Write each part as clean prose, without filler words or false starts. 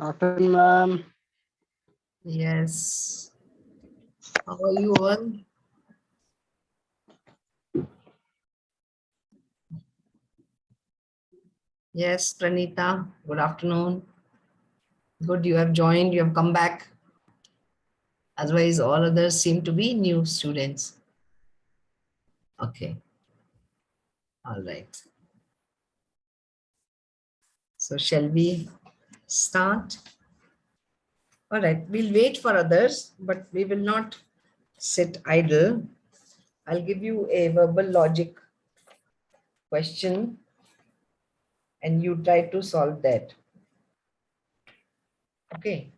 Afternoon, ma'am. Yes. How are you all? Yes, Pranita. Good afternoon. Good, you have joined, you have come back. Otherwise, all others seem to be new students. Okay. All right. So shall we start? All right. We'll wait for others, but we will not sit idle. I'll give you a verbal logic question and you try to solve that. Okay.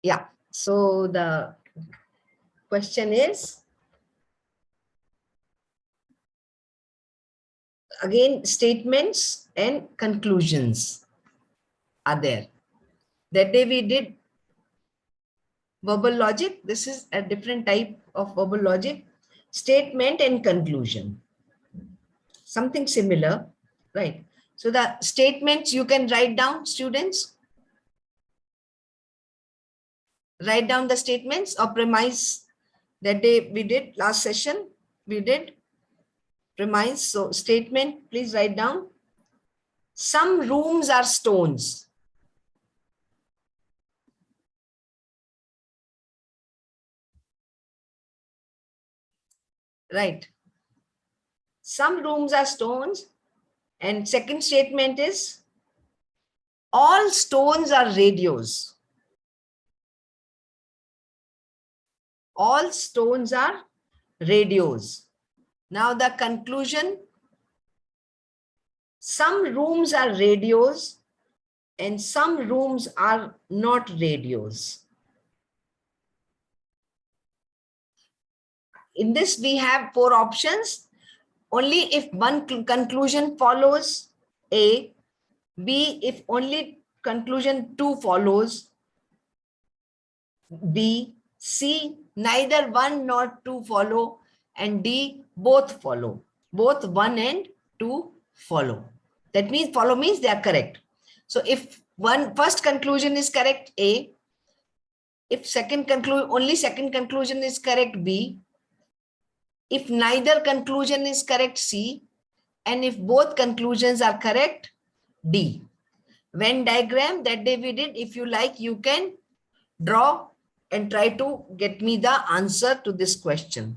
Yeah. So the question is, again, statements and conclusions are there. That day we did verbal logic. This is a different type of verbal logic. Statement and conclusion. Something similar, right? So the statements you can write down, students. Write down the statements or premise. That day we did, last session we did premise. So statement, please write down. Some rooms are stones. Right. Some rooms are stones. And second statement is all stones are radios. All stones are radios. Now the conclusion, some rooms are radios and some rooms are not radios. In this we have four options. Only if one conclusion follows A, B if only conclusion 2 follows, B, C neither 1 nor 2 follow, and D both follow. Both 1 and 2 follow. That means follow means they are correct. So if first conclusion is correct, A, if only second conclusion is correct, B, if neither conclusion is correct, C, and if both conclusions are correct, D. Venn diagram that day we did, if you like, you can draw and try to get me the answer to this question.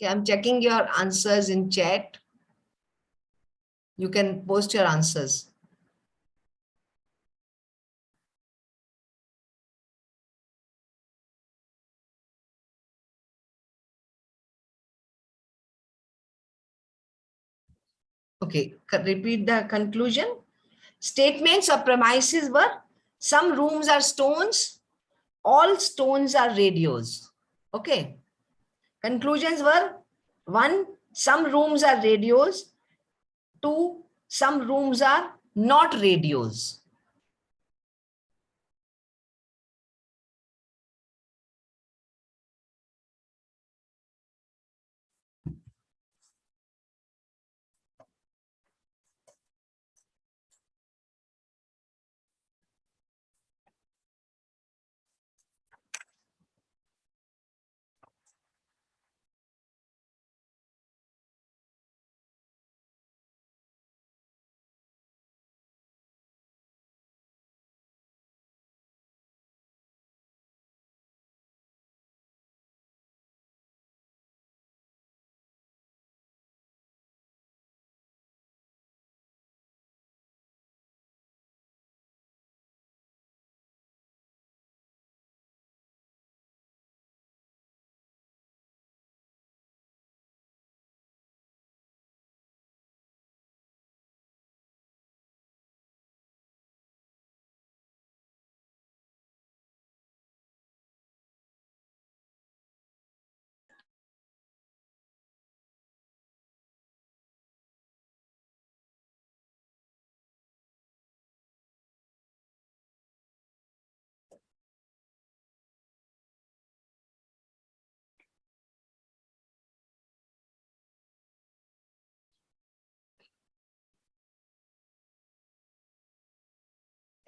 Okay, I'm checking your answers in chat. You can post your answers. Okay, repeat the conclusion. Statements or premises were some rooms are stones, all stones are radios. Okay. Conclusions were 1, some rooms are radios. 2, some rooms are not radios.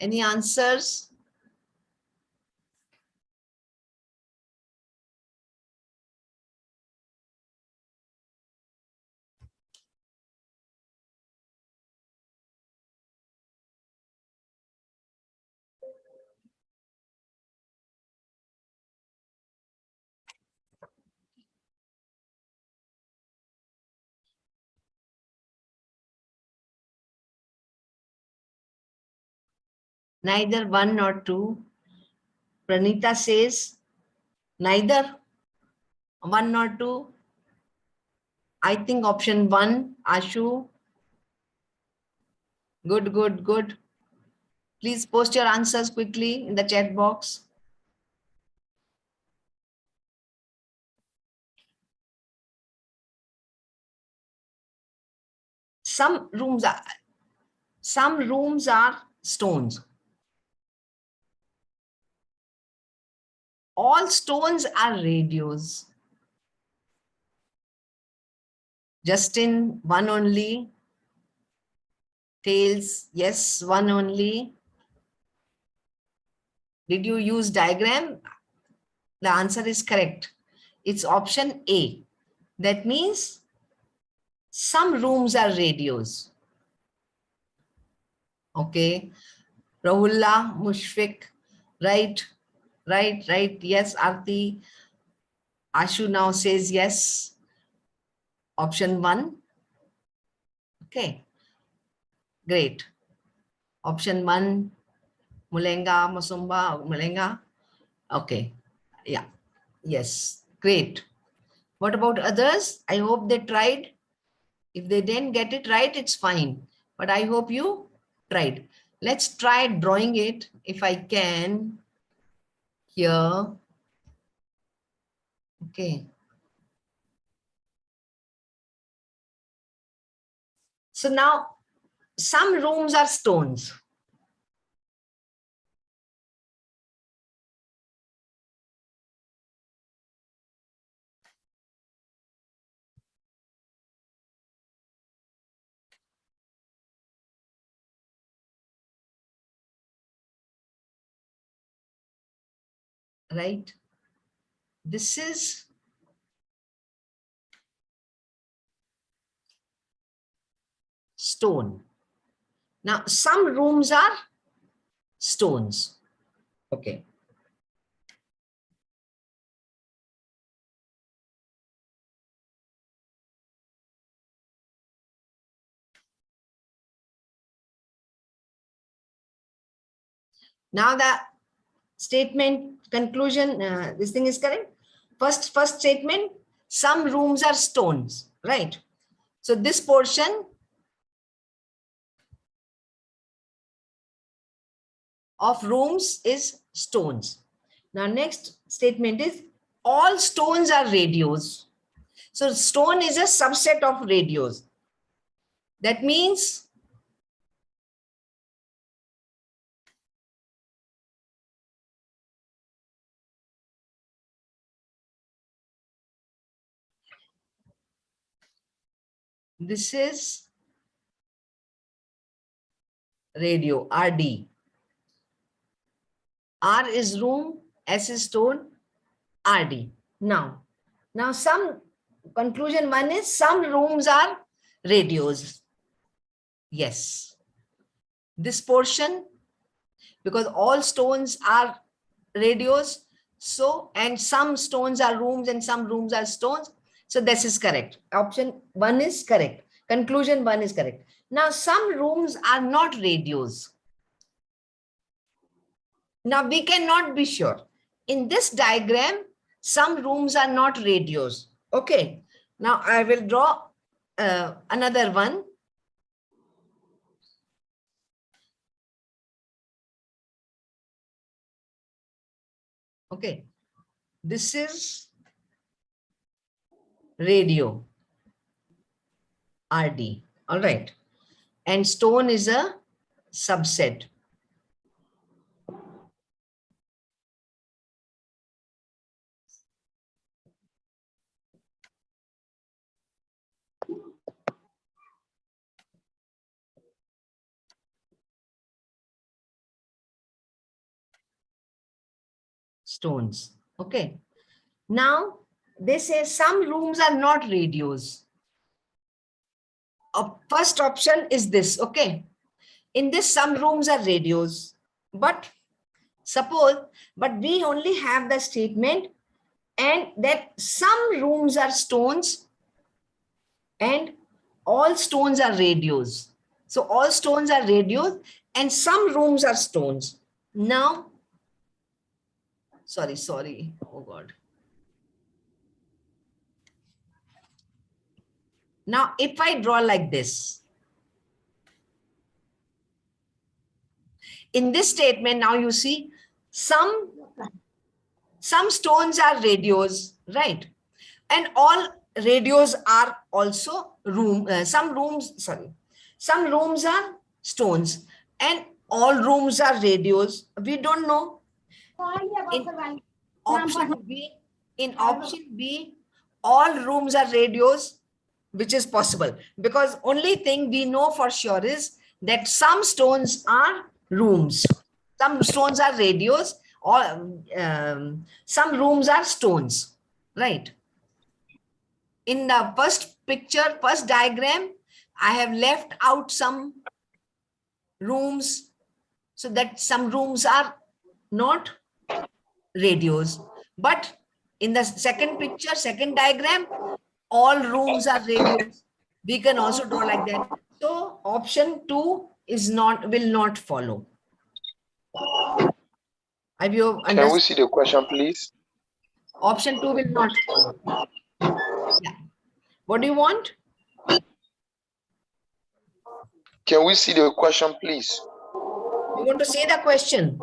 Any answers? Neither one nor two. Pranita says neither one nor two. I think option one. Ashu. Good, good, good. Please post your answers quickly in the chat box. Some rooms are stones. All stones are radios. Justin, one only. Tails, yes, one only. Did you use diagram? The answer is correct. It's option A. That means some rooms are radios. Okay. Rahulla, Mushfiq, right, right. Yes, Arti. Ashu now says yes. Option one. Okay. Great. Option one, Mulenga, Masumba, Mulenga. Okay. Yeah. Yes. Great. What about others? I hope they tried. If they didn't get it right, it's fine. But I hope you tried. Let's try drawing it if I can here. Okay. So now some rooms are stones. Right? This is stone. Now, some rooms are stones. Okay. Now the statement conclusion, this thing is correct. First statement, some rooms are stones, right? So this portion of rooms is stones. Now next statement is all stones are radios. So stone is a subset of radios. That means this is radio, RD. R is room, S is stone, RD. Now some conclusion one is some rooms are radios. Yes. This portion, because all stones are radios, so, and some stones are rooms and some rooms are stones. So this is correct. Option one is correct. Conclusion one is correct. Now some rooms are not radios. Now we cannot be sure. In this diagram, some rooms are not radios. Okay. Now I will draw another one. Okay. This is radio, RD. All right. And stone is a subset. stones. Okay. Now, they say some rooms are not radios. First option is this. Okay. In this, some rooms are radios. But we only have the statement and that some rooms are stones and all stones are radios. So all stones are radios and some rooms are stones. Now, sorry. Oh God. Now, if I draw like this, in this statement, now you see some stones are radios, right? And all radios are also some rooms are stones and all rooms are radios. We don't know. In option B, all rooms are radios, which is possible because only thing we know for sure is that some stones are rooms, some stones are radios, or some rooms are stones, right? In the first diagram, I have left out some rooms so that some rooms are not radios. But in the second diagram, all rooms are radios. We can also draw like that. So option 2 will not follow. Have you understood? Can we see the question, please? Option 2 will not follow. Yeah. What do you want? Can we see the question, please? You want to say the question?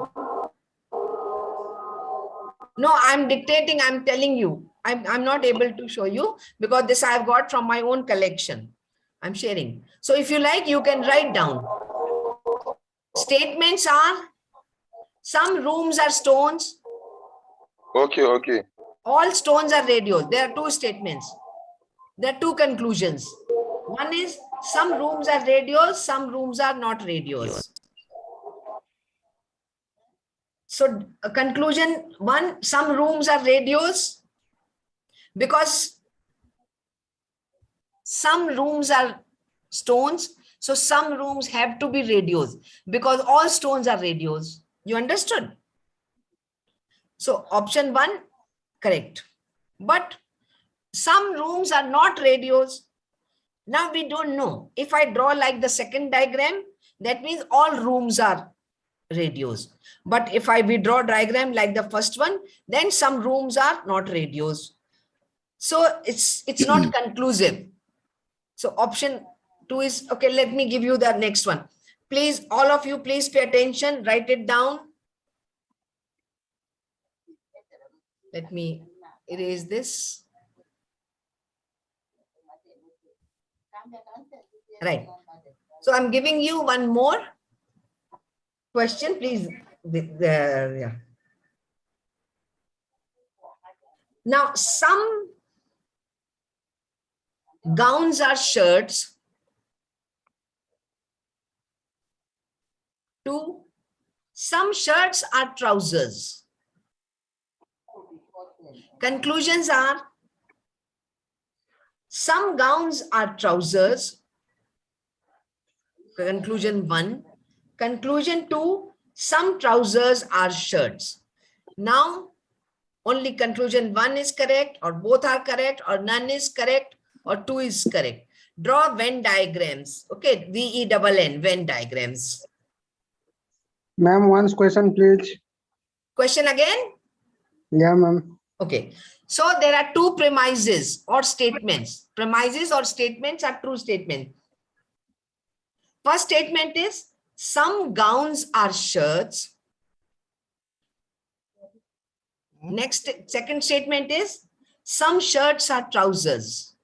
No, I'm dictating. I'm telling you. I'm not able to show you because this I've got from my own collection. I'm sharing. So if you like, you can write down. Statements are, some rooms are stones. Okay. All stones are radios. There are two statements. There are two conclusions. One is some rooms are radios, some rooms are not radios. So conclusion 1, some rooms are radios because some rooms are stones. So some rooms have to be radios because all stones are radios. You understood? So option 1, correct. But some rooms are not radios. Now we don't know. If I draw like the second diagram, that means all rooms are radios. But if we draw diagram like the first one, then some rooms are not radios. So it's not conclusive. So option 2 is okay. Let me give you the next one. Please, all of you, please pay attention. Write it down. Let me erase this. Right. So I'm giving you one more question, please. Yeah. Now, some gowns are shirts. 2, some shirts are trousers. Conclusions are, some gowns are trousers. Conclusion 1. Conclusion 2, some trousers are shirts. Now, only conclusion 1 is correct, or both are correct, or none is correct, or 2 is correct. Draw Venn diagrams. Okay, VENN, Venn diagrams. Ma'am, one question, please. Question again? Yeah, ma'am. Okay. So there are two premises or statements. Premises or statements are true statements. First statement is, some gowns are shirts. Second statement is, some shirts are trousers.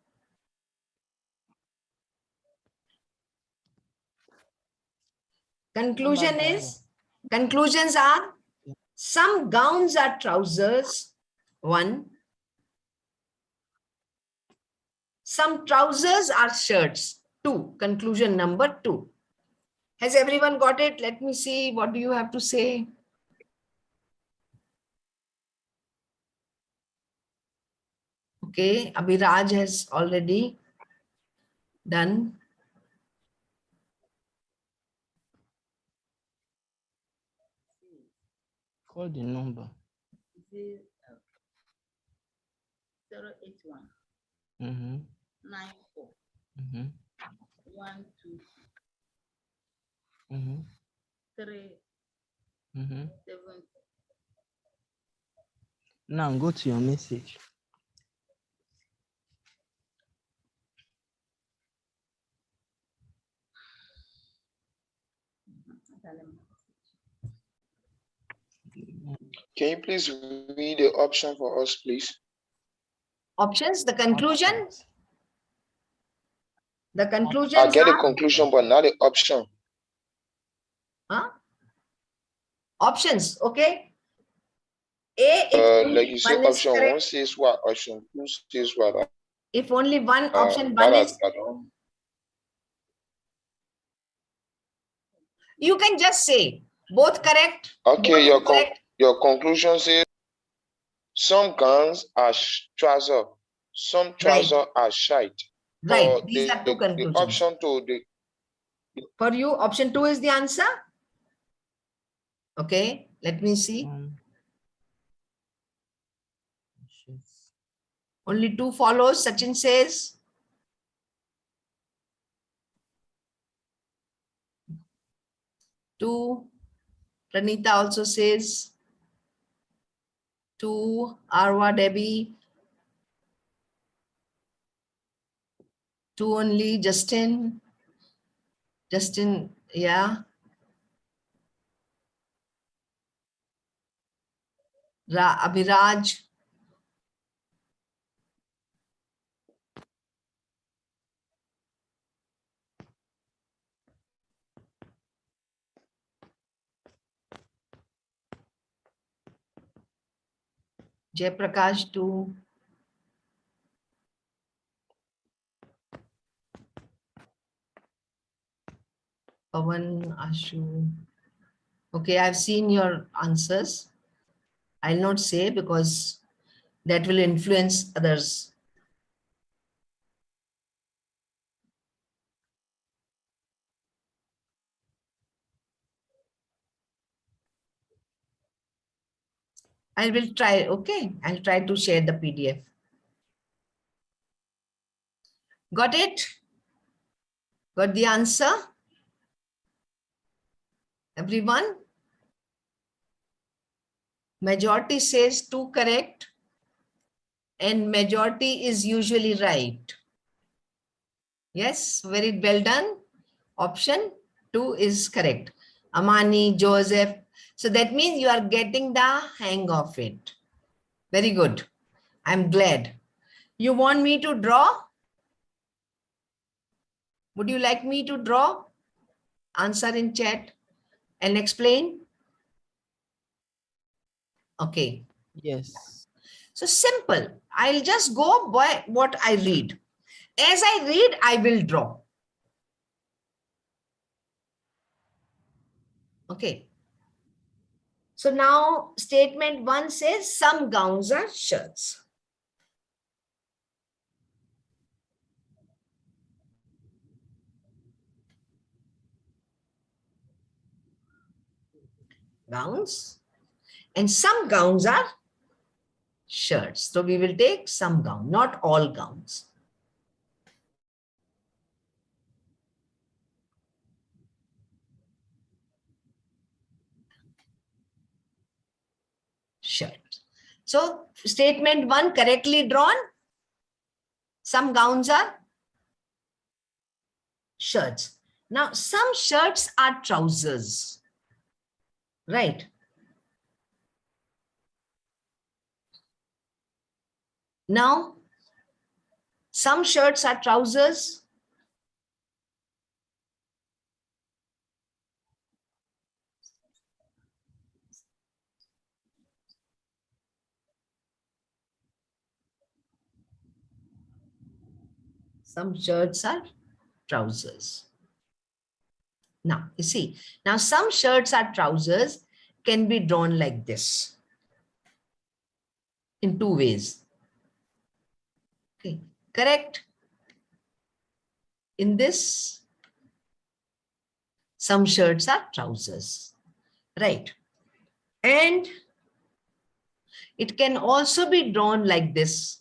Conclusions are, some gowns are trousers. 1. Some trousers are shirts. 2. Conclusion number 2. Has everyone got it? Let me see. What do you have to say? Okay, Abhiraj has already done. Call the number. 081 Mm-hmm. 94 Mm-hmm. 123 Mm-hmm. 7. Mm-hmm. Now go to your message. Can you please read the option for us, please? Options, the conclusion. Options. The I conclusions get the are, conclusion, but not the option. huh? Options, okay. A, if Like you say, one is option one correct. says what? Option two says what? If only one option That one is, I don't. you can just say both correct. Okay, Both correct. your conclusion says some gowns are trouser, some trouser are shite. Right. For These are two the conclusions. option to the For you, option 2 is the answer. Okay, let me see. Only 2 follows, Sachin says. Two. Pranita also says. 2. Arwa Debbie. 2 only. Justin. Justin, yeah. Abhiraj. Jaiprakash 2. Pawan, Ashu. Okay, I've seen your answers. I'll not say because that will influence others. I will try, okay? I'll try to share the PDF. Got it? Got the answer? Everyone? Majority says 2 correct and majority is usually right. Yes, very well done. Option 2 is correct. Amani, Joseph. So that means you are getting the hang of it. Very good. I'm glad. You want me to draw? Would you like me to draw? Answer in chat and explain. Okay. Yes. So simple. I'll just go by what I read. As I read, I will draw. Okay. So now statement 1 says some gowns are shirts. Gowns. And some gowns are shirts. So we will take some gown, not all gowns. Shirt. So statement 1 correctly drawn. Some gowns are shirts. Now some shirts are trousers. Right. Now some shirts are trousers. Some shirts are trousers. Now, you see, now some shirts are trousers can be drawn like this in 2 ways. Okay, correct. In this, some shirts are trousers, right? And it can also be drawn like this.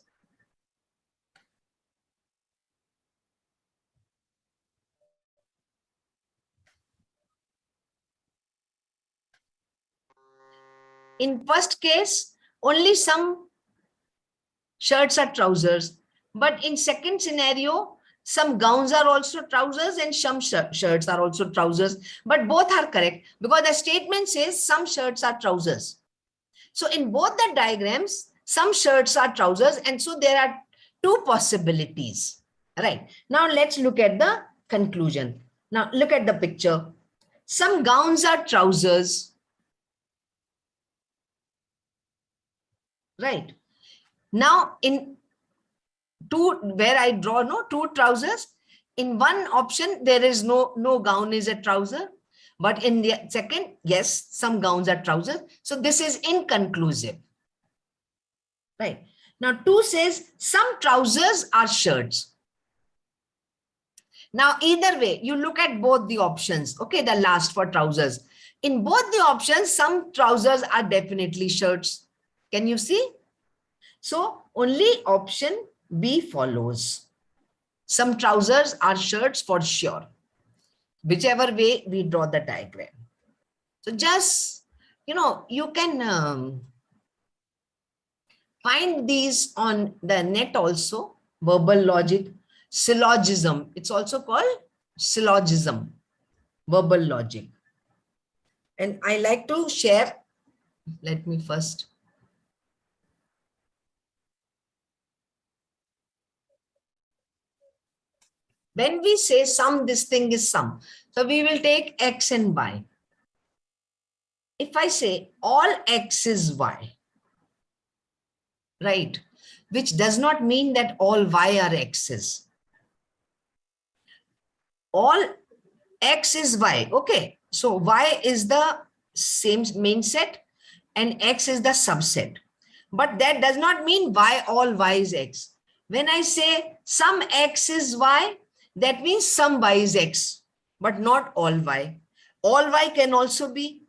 In first case, only some shirts are trousers. But in second scenario, some gowns are also trousers and some shirts are also trousers. But both are correct because the statement says some shirts are trousers. So in both the diagrams, some shirts are trousers. And so there are two possibilities. Right. Now let's look at the conclusion. Now look at the picture. Some gowns are trousers. Right. Now in two, where I draw two trousers, in one option there is no gown is a trouser, but in the second, yes, some gowns are trousers. So this is inconclusive. Right. Now 2 says some trousers are shirts. Now either way, you look at both the options. Okay, the last for trousers. In both the options, some trousers are definitely shirts. Can you see? So only option B follows. Some trousers are shirts for sure, whichever way we draw the diagram. So just, you can find these on the net also. Verbal logic, syllogism. It's also called syllogism, verbal logic. And I like to share, let me first. When we say sum, this thing is sum. So we will take X and Y. If I say all X is Y, right, which does not mean that all Y are X's. All X is Y. Okay. So Y is the same main set and X is the subset. But that does not mean Y, all Y is X. When I say some X is Y, that means some Y is X, but not all Y. All Y can also be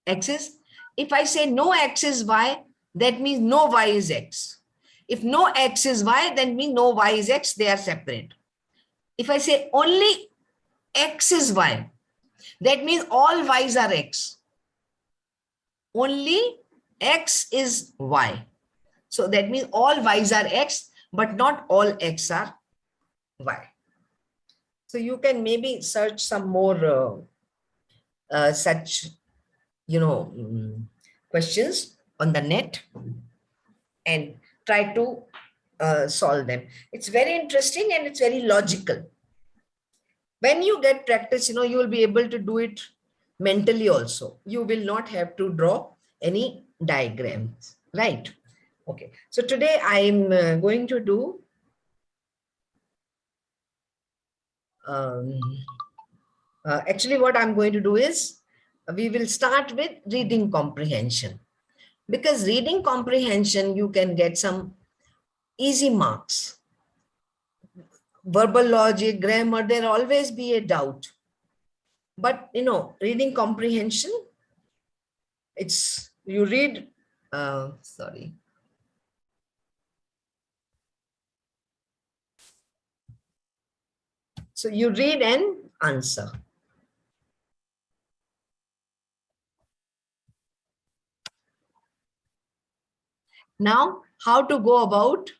X's. If I say no X is Y, that means no Y is X. If no X is Y, then means no Y is X, they are separate. If I say only X is Y, that means all Y's are X. Only X is Y. So that means all Y's are X, but not all X are Y. So you can maybe search some more such, questions on the net and try to solve them. It's very interesting and it's very logical. When you get practice, you will be able to do it mentally also. You will not have to draw any diagrams, right? Okay. So today I'm going to do actually what I'm going to do is we will start with reading comprehension, because reading comprehension you can get some easy marks. Verbal logic, grammar, there always be a doubt. But reading comprehension, it's you read, sorry. So you read and answer. Now, how to go about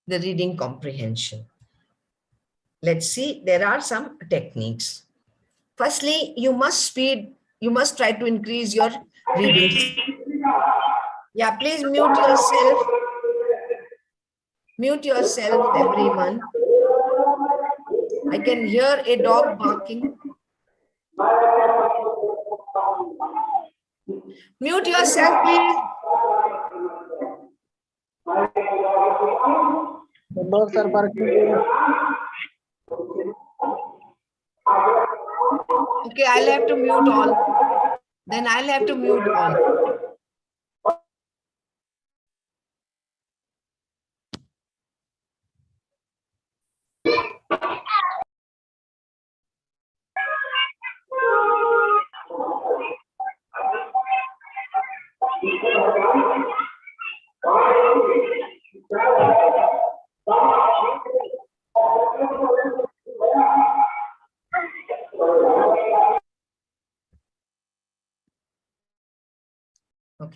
the reading comprehension? Let's see, there are some techniques. Firstly, you must try to increase your reading. Yeah, please mute yourself. Mute yourself, everyone. I can hear a dog barking. Mute yourself, please. The dogs are barking. Okay, I'll have to mute all. Then I'll have to mute all.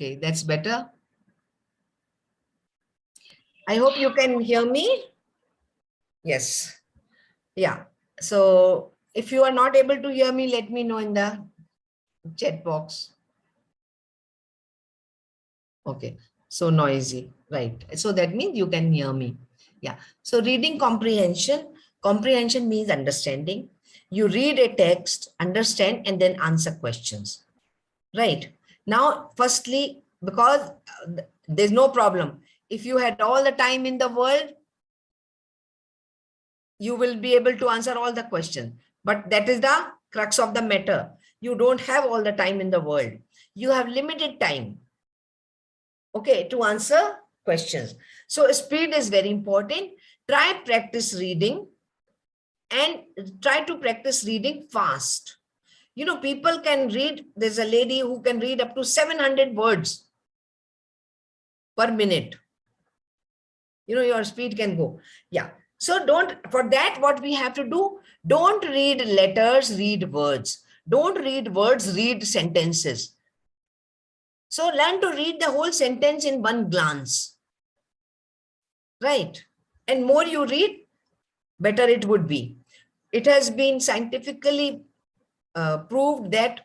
Okay, that's better. I hope you can hear me. Yes. Yeah. So if you are not able to hear me, let me know in the chat box. Okay. So noisy. Right. So that means you can hear me. Yeah. So reading comprehension. Comprehension means understanding. You read a text, understand, and then answer questions. Right. Now, firstly, because there's no problem. If you had all the time in the world, you will be able to answer all the questions. But that is the crux of the matter. You don't have all the time in the world. You have limited time, okay, to answer questions. So speed is very important. Try practice reading and try to practice reading fast. You know, people can read. There's a lady who can read up to 700 words per minute. You know, your speed can go. Yeah. So for that, what we have to do, don't read letters, read words. Don't read words, read sentences. So learn to read the whole sentence in one glance. Right. And more you read, better it would be. It has been scientifically proved that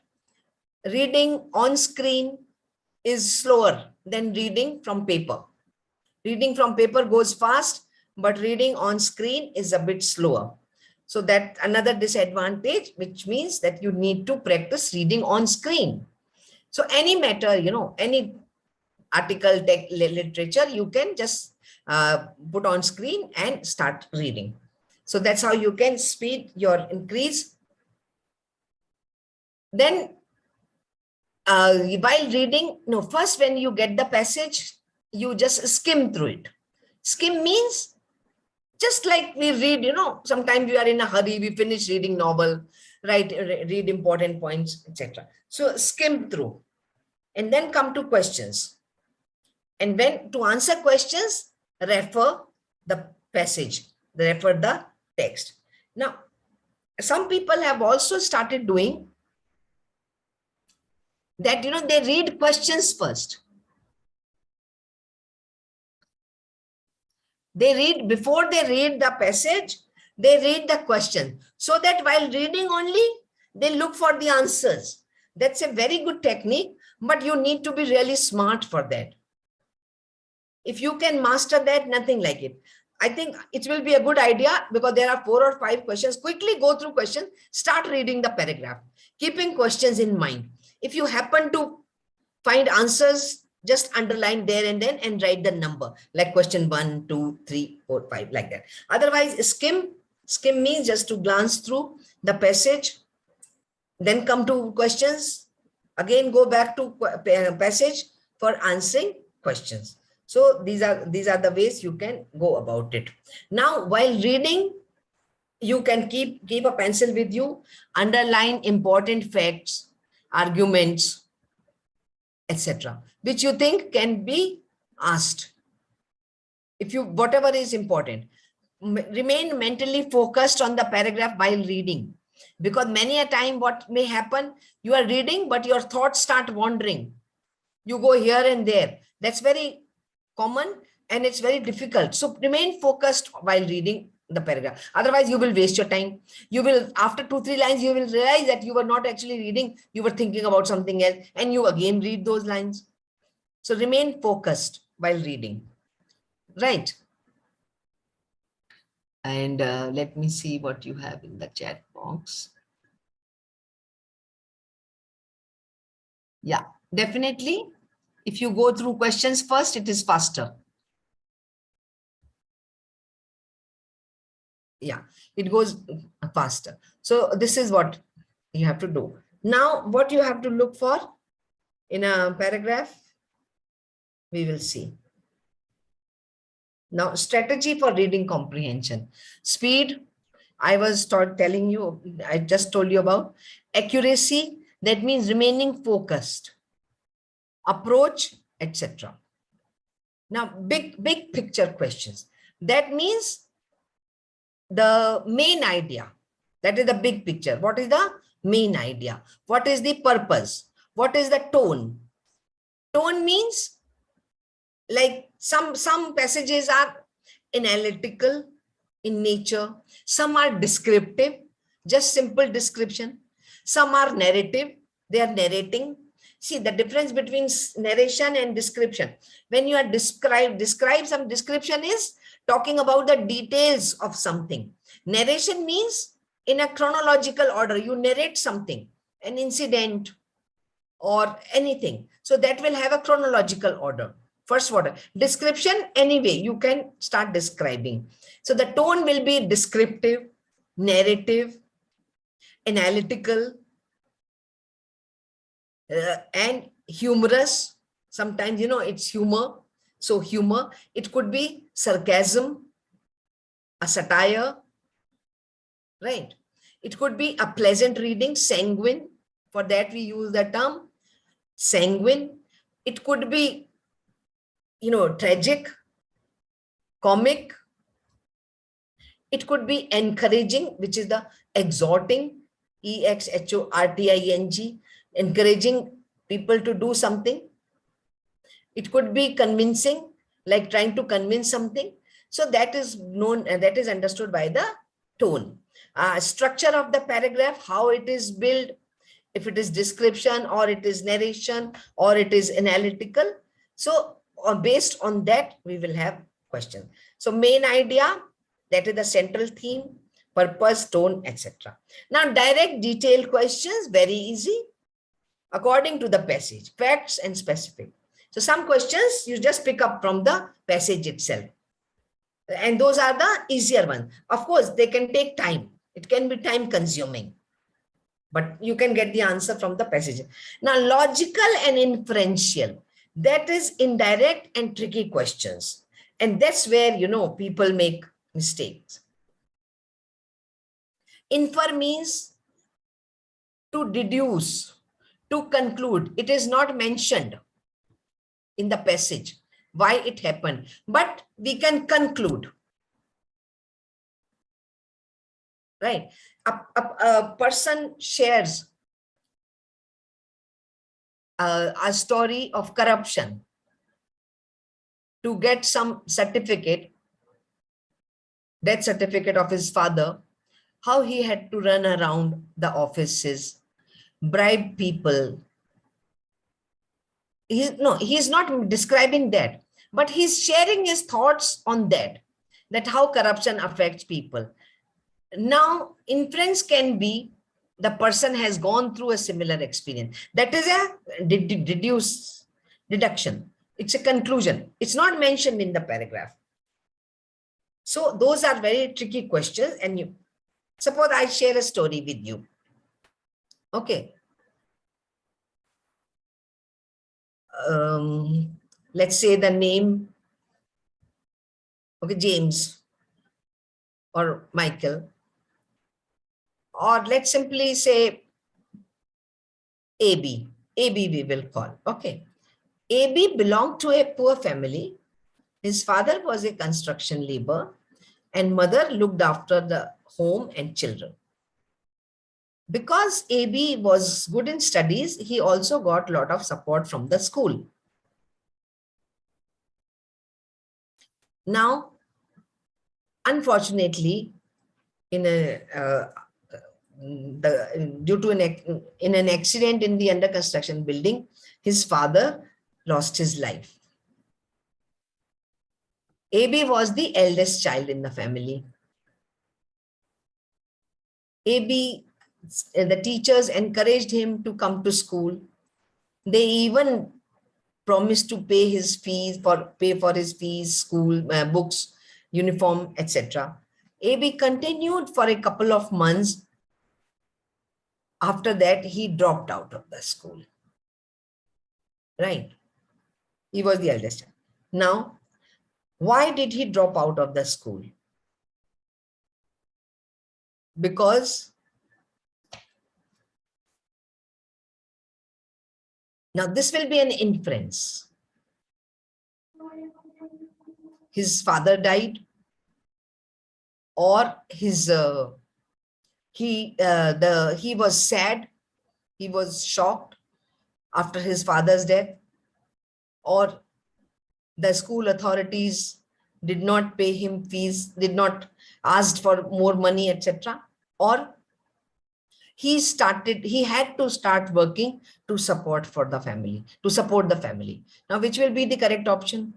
reading on screen is slower than reading from paper. Reading from paper goes fast, but reading on screen is a bit slower. So that's another disadvantage, which means that you need to practice reading on screen. So any matter, you know, any article, text, literature, you can just put on screen and start reading. So that's how you can speed your increase. Then while reading, no, first when you get the passage, you just skim through it. Skim means just like we read, you know, sometimes we are in a hurry, we finish reading novel, right? Read important points, etc. So skim through and then come to questions. And when to answer questions, refer the passage, refer the text. Now, some people have also started doing that, you know, they read questions first. They read, before they read the passage, they read the question, so that while reading only, they look for the answers. That's a very good technique, but you need to be really smart for that. If you can master that, nothing like it. I think it will be a good idea, because there are 4 or 5 questions. Quickly go through questions, start reading the paragraph, keeping questions in mind. If you happen to find answers, just underline there and then and write the number, like question 1, 2, 3, 4, 5, like that. Otherwise, skim means just to glance through the passage, then come to questions, again go back to passage for answering questions. So these are the ways you can go about it. Now, while reading, you can keep a pencil with you, underline important facts, arguments, etc., which you think can be asked. If you, whatever is important, remain mentally focused on the paragraph while reading, because many a time what may happen, you are reading, but your thoughts start wandering. You go here and there. That's very common and it's very difficult. So remain focused while reading the paragraph. Otherwise, you will waste your time. You will, after 2-3 lines, you will realize that you were not actually reading. You were thinking about something else, and you again read those lines. So remain focused while reading. Right. And let me see what you have in the chat box. Yeah, definitely. If you go through questions first, it is faster. Yeah, it goes faster. So this is what you have to do. Now, what you have to look for in a paragraph, we will see. Now, strategy for reading comprehension. Speed, I was telling you, I just told you about. Accuracy, that means remaining focused. Approach, etc. Now, big picture questions. That means the main idea. That is the big picture. What is the main idea? What is the purpose? What is the tone? Tone means like some passages are analytical in nature, some are descriptive, just simple description, some are narrative, they are narrating. See the difference between narration and description. When you are describe some description is talking about the details of something. Narration means in a chronological order, you narrate something, an incident or anything. So that will have a chronological order. First order. Description, anyway, you can start describing. So the tone will be descriptive, narrative, analytical, and humorous. Sometimes, it's humor. So humor, it could be sarcasm, a satire, right? It could be a pleasant reading, sanguine. For that, we use the term sanguine. It could be, tragic, comic. It could be encouraging, which is the exhorting, EXHORTING, encouraging people to do something. It could be convincing, like trying to convince something. So that is known, and that is understood by the tone. Structure of the paragraph, how it is built, if it is description or it is narration or it is analytical. So based on that, we will have questions. So main idea, that is the central theme, purpose, tone, etc. Now direct detailed questions, very easy, according to the passage, facts and specific. So some questions you just pick up from the passage itself. And those are the easier ones. Of course, they can take time. It can be time consuming, but you can get the answer from the passage. Now, logical and inferential, that is indirect and tricky questions. And that's where, people make mistakes. Infer means to deduce, to conclude. It is not mentioned in the passage why it happened, but we can conclude, right? A person shares a story of corruption to get some certificate, death certificate of his father, how he had to run around the offices, bribe people. He's not describing that, but he's sharing his thoughts on that how corruption affects people. Now, inference can be the person has gone through a similar experience. That is a deduction. It's a conclusion. It's not mentioned in the paragraph. So those are very tricky questions. And suppose I share a story with you. Okay. Let's say the name, okay, James or Michael, or let's simply say AB we will call. Okay. AB belonged to a poor family. His father was a construction laborer and mother looked after the home and children. Because AB was good in studies, he also got a lot of support from the school. Now, unfortunately, in an accident in the under construction building, his father lost his life. AB was the eldest child in the family. AB, the teachers encouraged him to come to school. They even promised to pay his fees, pay for his fees, school, books, uniform, etc. AB continued for a couple of months. After that, he dropped out of the school. Right? He was the eldest child. Now, why did he drop out of the school? Because now this will be an inference. His father died, or he was sad, he was shocked after his father's death. or the school authorities did not pay him fees, did not ask for more money, etc. Or he had to start working to support the family. Now, which will be the correct option?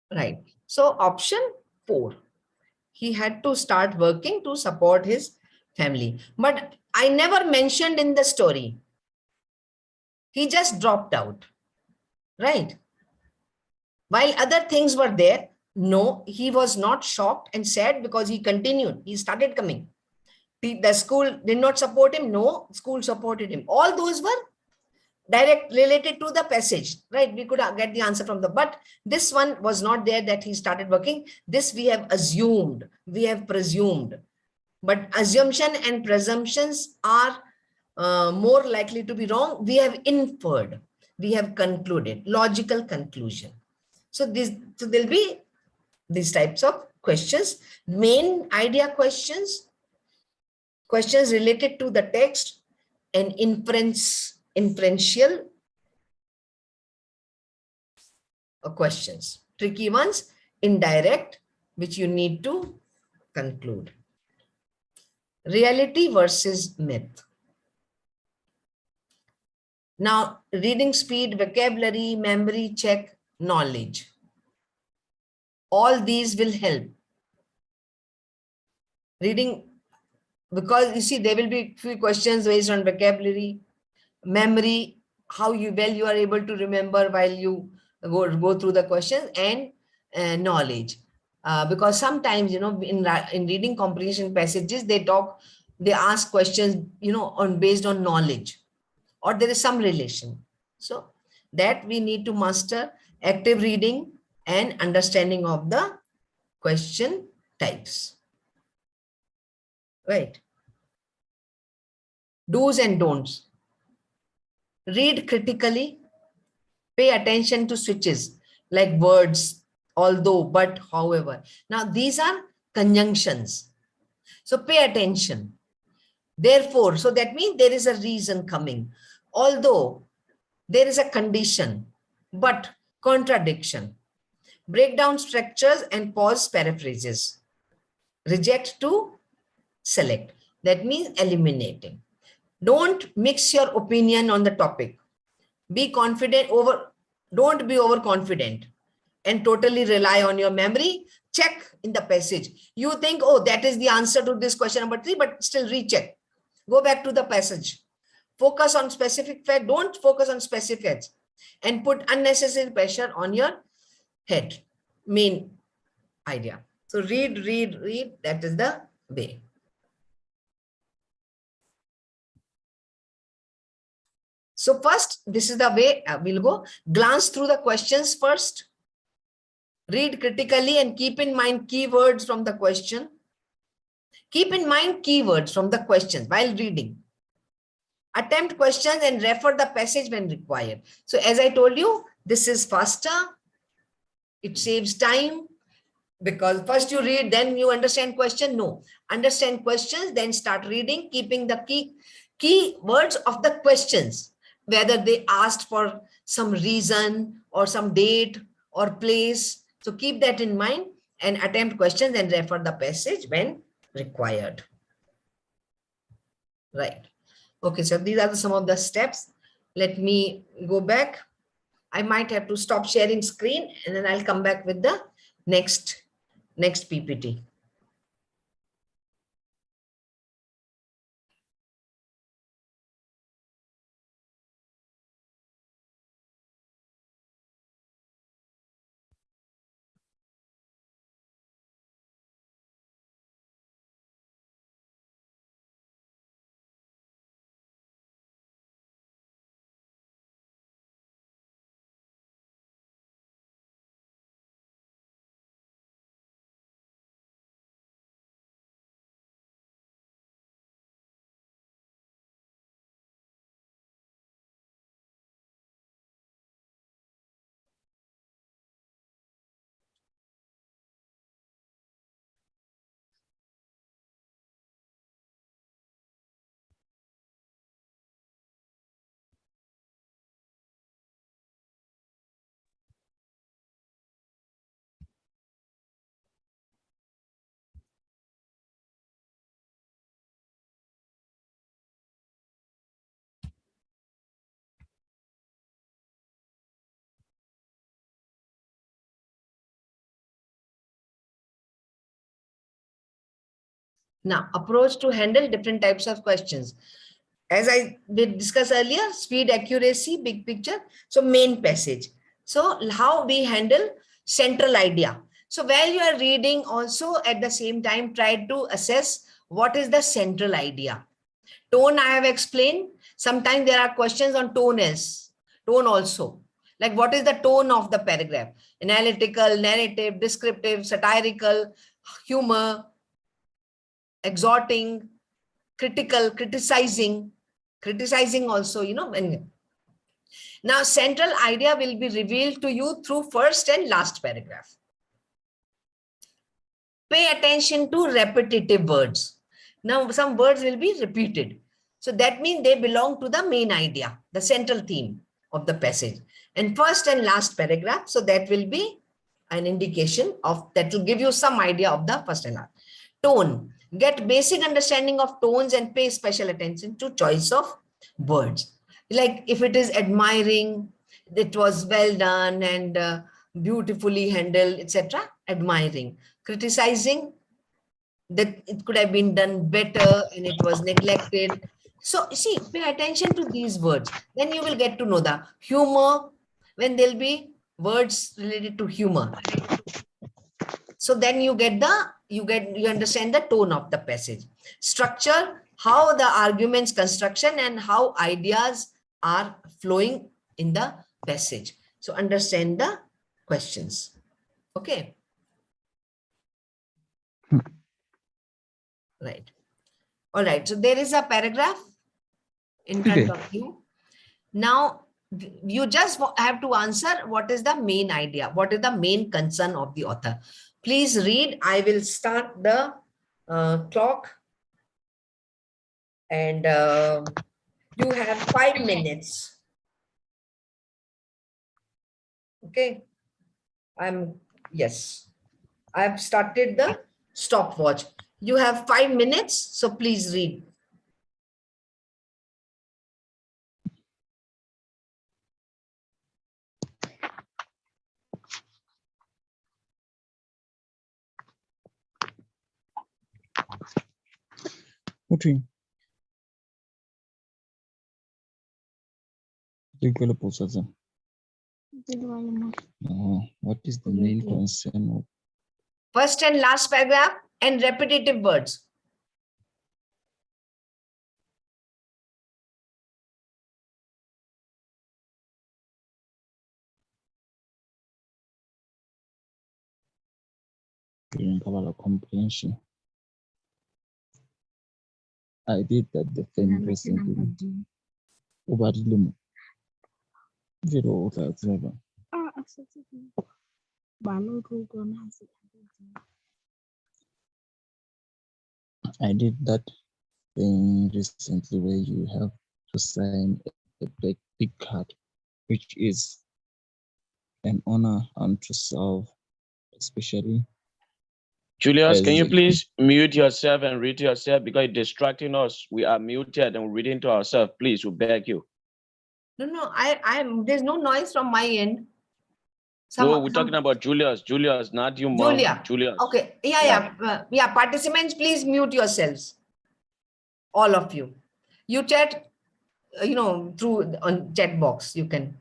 Right. So option 4, he had to start working to support his family. But I never mentioned in the story. He just dropped out, right? While other things were there, no, he was not shocked and sad because he continued. He started coming. The school did not support him. No, school supported him. All those were direct related to the passage, right? We could get the answer from but this one was not there, that he started working. This we have assumed, we have presumed. But assumption and presumptions are more likely to be wrong. We have inferred, we have concluded, logical conclusion. So there'll be these types of questions, main idea questions, questions related to the text, and inferential questions. Tricky ones, indirect, which you need to conclude. Reality versus myth. Now, reading speed, vocabulary, memory check, knowledge. All these will help. Reading, because you see, there will be few questions based on vocabulary, memory, how well you are able to remember while you go through the questions, and knowledge. Because sometimes, in reading comprehension passages, they ask questions, based on knowledge, or there is some relation. So that we need to master active reading and understanding of the question types. Right. Do's and don'ts. Read critically. Pay attention to switches like words, although, but, however. Now, these are conjunctions. So pay attention. Therefore, so that means there is a reason coming. Although, there is a condition, but, contradiction. Break down structures and pause paraphrases. Reject to select. That means eliminating. Don't mix your opinion on the topic. Be confident don't be overconfident and totally rely on your memory. Check in the passage. You think, oh, that is the answer to this question number 3, but still recheck. Go back to the passage. Focus on specific fact. Don't focus on specific facts and put unnecessary pressure on your head. Main idea. So read. That is the way. So first, this is the way we'll go. Glance through the questions first. Read critically and keep in mind keywords from the question. Keep in mind keywords from the questions while reading. Attempt questions and refer the passage when required. So as I told you, this is faster. It saves time because first you read, then you understand question. No, understand questions, then start reading, keeping the key words of the questions, whether they asked for some reason or some date or place. So keep that in mind and attempt questions and refer the passage when required. Right. Okay, so these are some of the steps. Let me go back. I might have to stop sharing screen and then I'll come back with the next PPT. Now, approach to handle different types of questions. As I did discuss earlier, speed, accuracy, big picture. So main passage. So how we handle central idea. So while you are reading, also at the same time, try to assess what is the central idea. Tone I have explained. Sometimes there are questions on tone also. Like what is the tone of the paragraph? Analytical, narrative, descriptive, satirical, humor, exhorting, critical, criticizing also, when now central idea will be revealed to you through first and last paragraph. Pay attention to repetitive words. Now some words will be repeated, so that means they belong to the main idea, the central theme of the passage, and first and last paragraph. So that will be an indication of, that will give you some idea of the first and last. Tone. Get basic understanding of tones and pay special attention to choice of words. Like if it is admiring, it was well done and beautifully handled, etc. Admiring. Criticizing, that it could have been done better and it was neglected. So see, pay attention to these words. Then you will get to know the humor, when there'll be words related to humor. So then you understand the tone of the passage. Structure, how the arguments construction and how ideas are flowing in the passage. So understand the questions. Okay. Right. All right. So there is a paragraph in front of you. Now you just have to answer what is the main idea, what is the main concern of the author. Please read. I will start the clock, and you have 5 minutes. Okay. Yes, I've started the stopwatch. You have 5 minutes, so please read. Okay. What is the main concern of First and last paragraph and repetitive words. comprehension? I did that the thing recently. I did that thing recently where you have to sign a big card, which is an honor and to serve, especially. Julius, can you please mute yourself and read to yourself, because it's distracting us? We are muted and we're reading to ourselves. Please, we beg you. No, there's no noise from my end. No, we're talking about Julius. Julius, not you, Mom. Julius. Okay. Yeah. Participants, please mute yourselves. All of you. You chat, through on chat box. You can.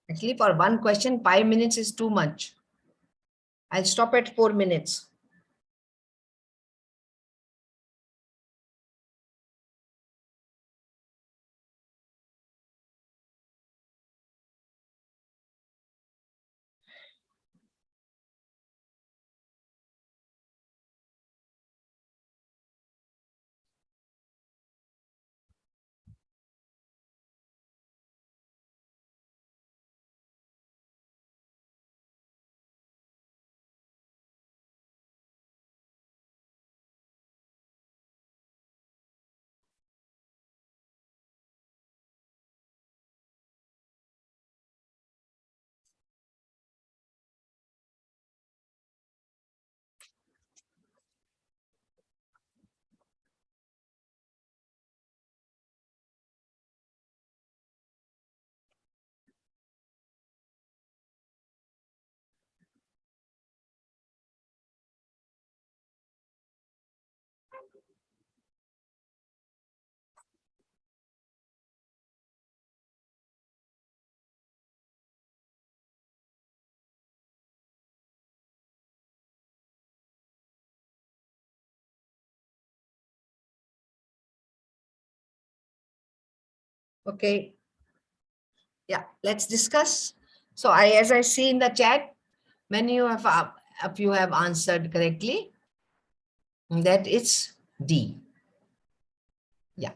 Actually, for one question, 5 minutes is too much. I'll stop at 4 minutes. Okay. Yeah, let's discuss. So as I see in the chat, many of you have answered correctly. That it's D. Yeah.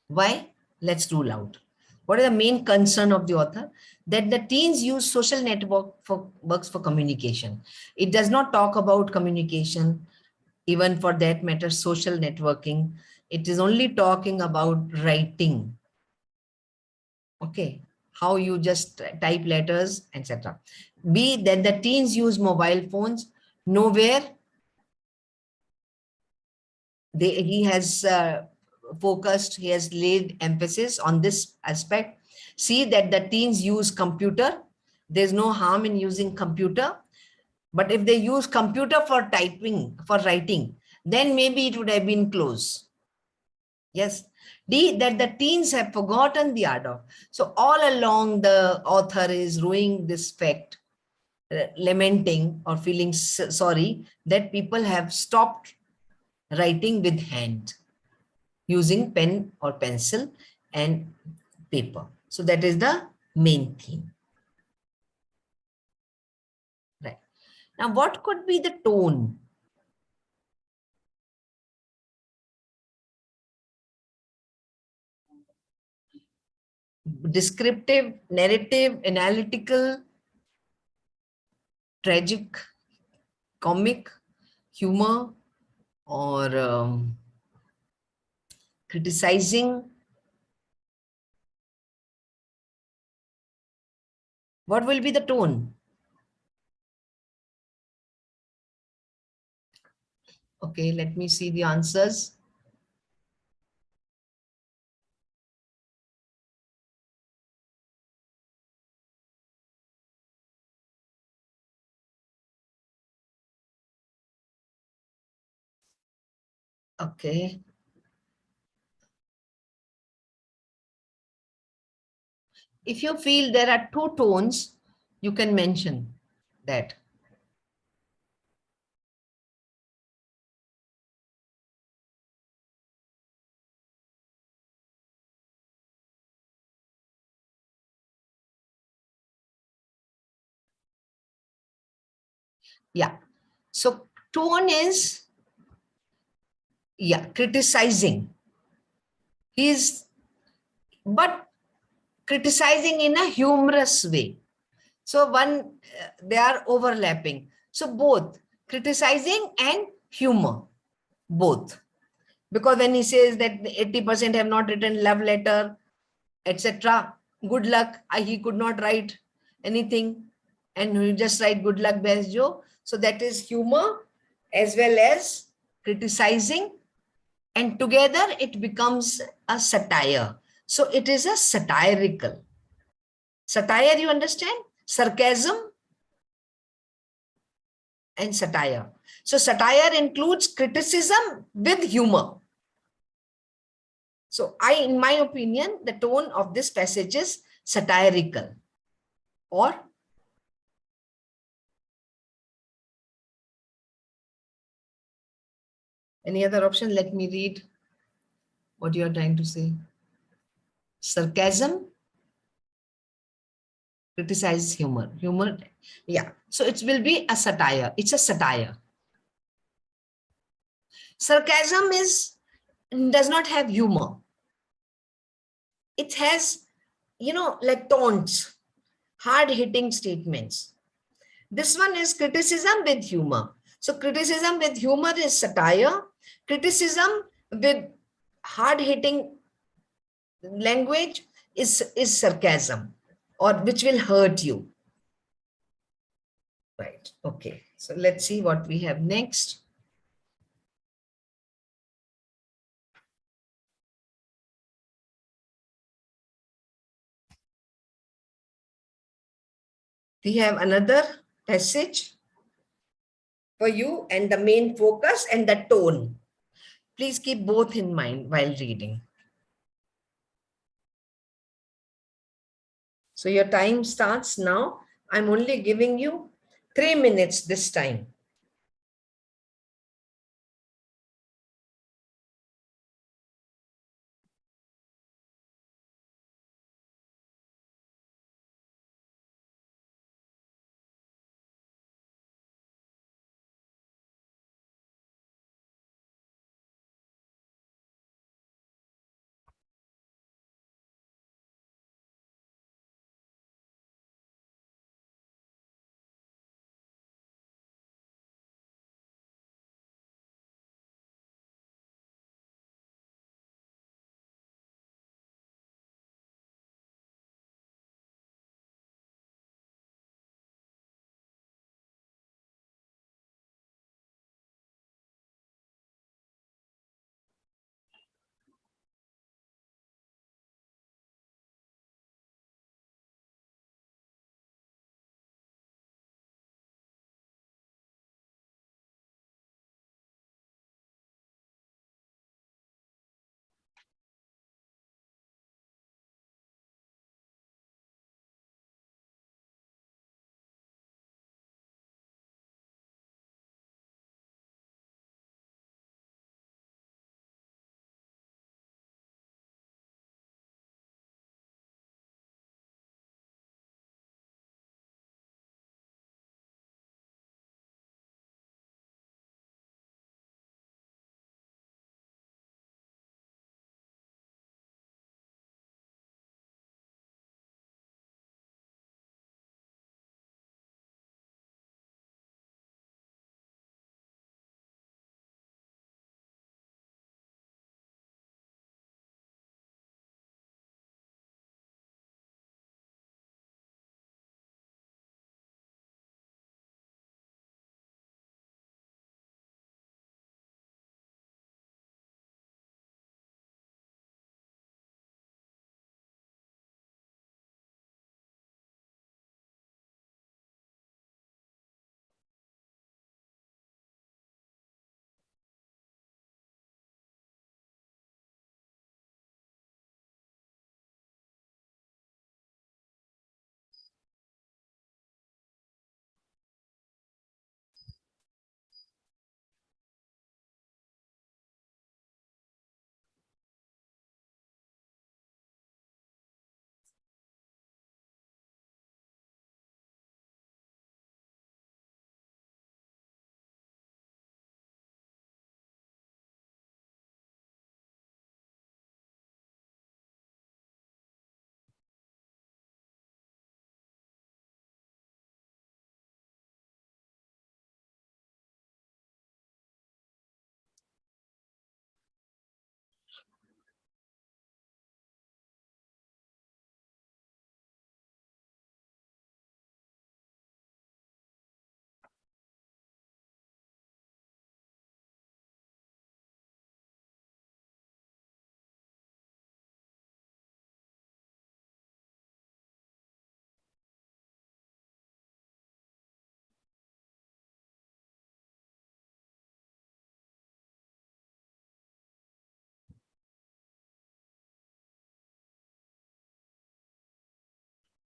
Why? Let's rule out. What is the main concern of the author? That the teens use social networks for communication. It does not talk about communication, even for that matter, social networking. It is only talking about writing. Okay, how you just type letters, etc. B, that the teens use mobile phones. Nowhere he has focused, he has laid emphasis on this aspect. See that the teens use computer. There's no harm in using computer. But if they use computer for typing, for writing, then maybe it would have been close. Yes. D, that the teens have forgotten the art of. So all along the author is ruining this fact, lamenting or feeling sorry that people have stopped writing with hand, using pen or pencil and paper. So that is the main theme. Right. Now, what could be the tone? Descriptive, narrative, analytical, tragic, comic, humor, or criticizing. What will be the tone? Okay, let me see the answers. Okay. If you feel there are two tones, you can mention that. Yeah. So tone is, yeah, criticizing. But criticizing in a humorous way. So they are overlapping. So both criticizing and humor, both. Because when he says that 80% have not written love letter, etc., good luck, he could not write anything, and he just write good luck, best Joe. So that is humor as well as criticizing, and together it becomes a satire. So it is a satirical. Satire, you understand? Sarcasm and satire. So satire includes criticism with humor. So in my opinion, the tone of this passage is satirical. Or any other option? Let me read what you are trying to say. Sarcasm, criticize humor. Humor, yeah. So it will be a satire. It's a satire. Sarcasm does not have humor. It has, like taunts, hard-hitting statements. This one is criticism with humor. So criticism with humor is satire. Criticism with hard-hitting language is sarcasm, or which will hurt you. Right. Okay. So let's see what we have next. We have another passage for you, and the main focus and the tone. Please keep both in mind while reading. So your time starts now. I'm only giving you 3 minutes this time.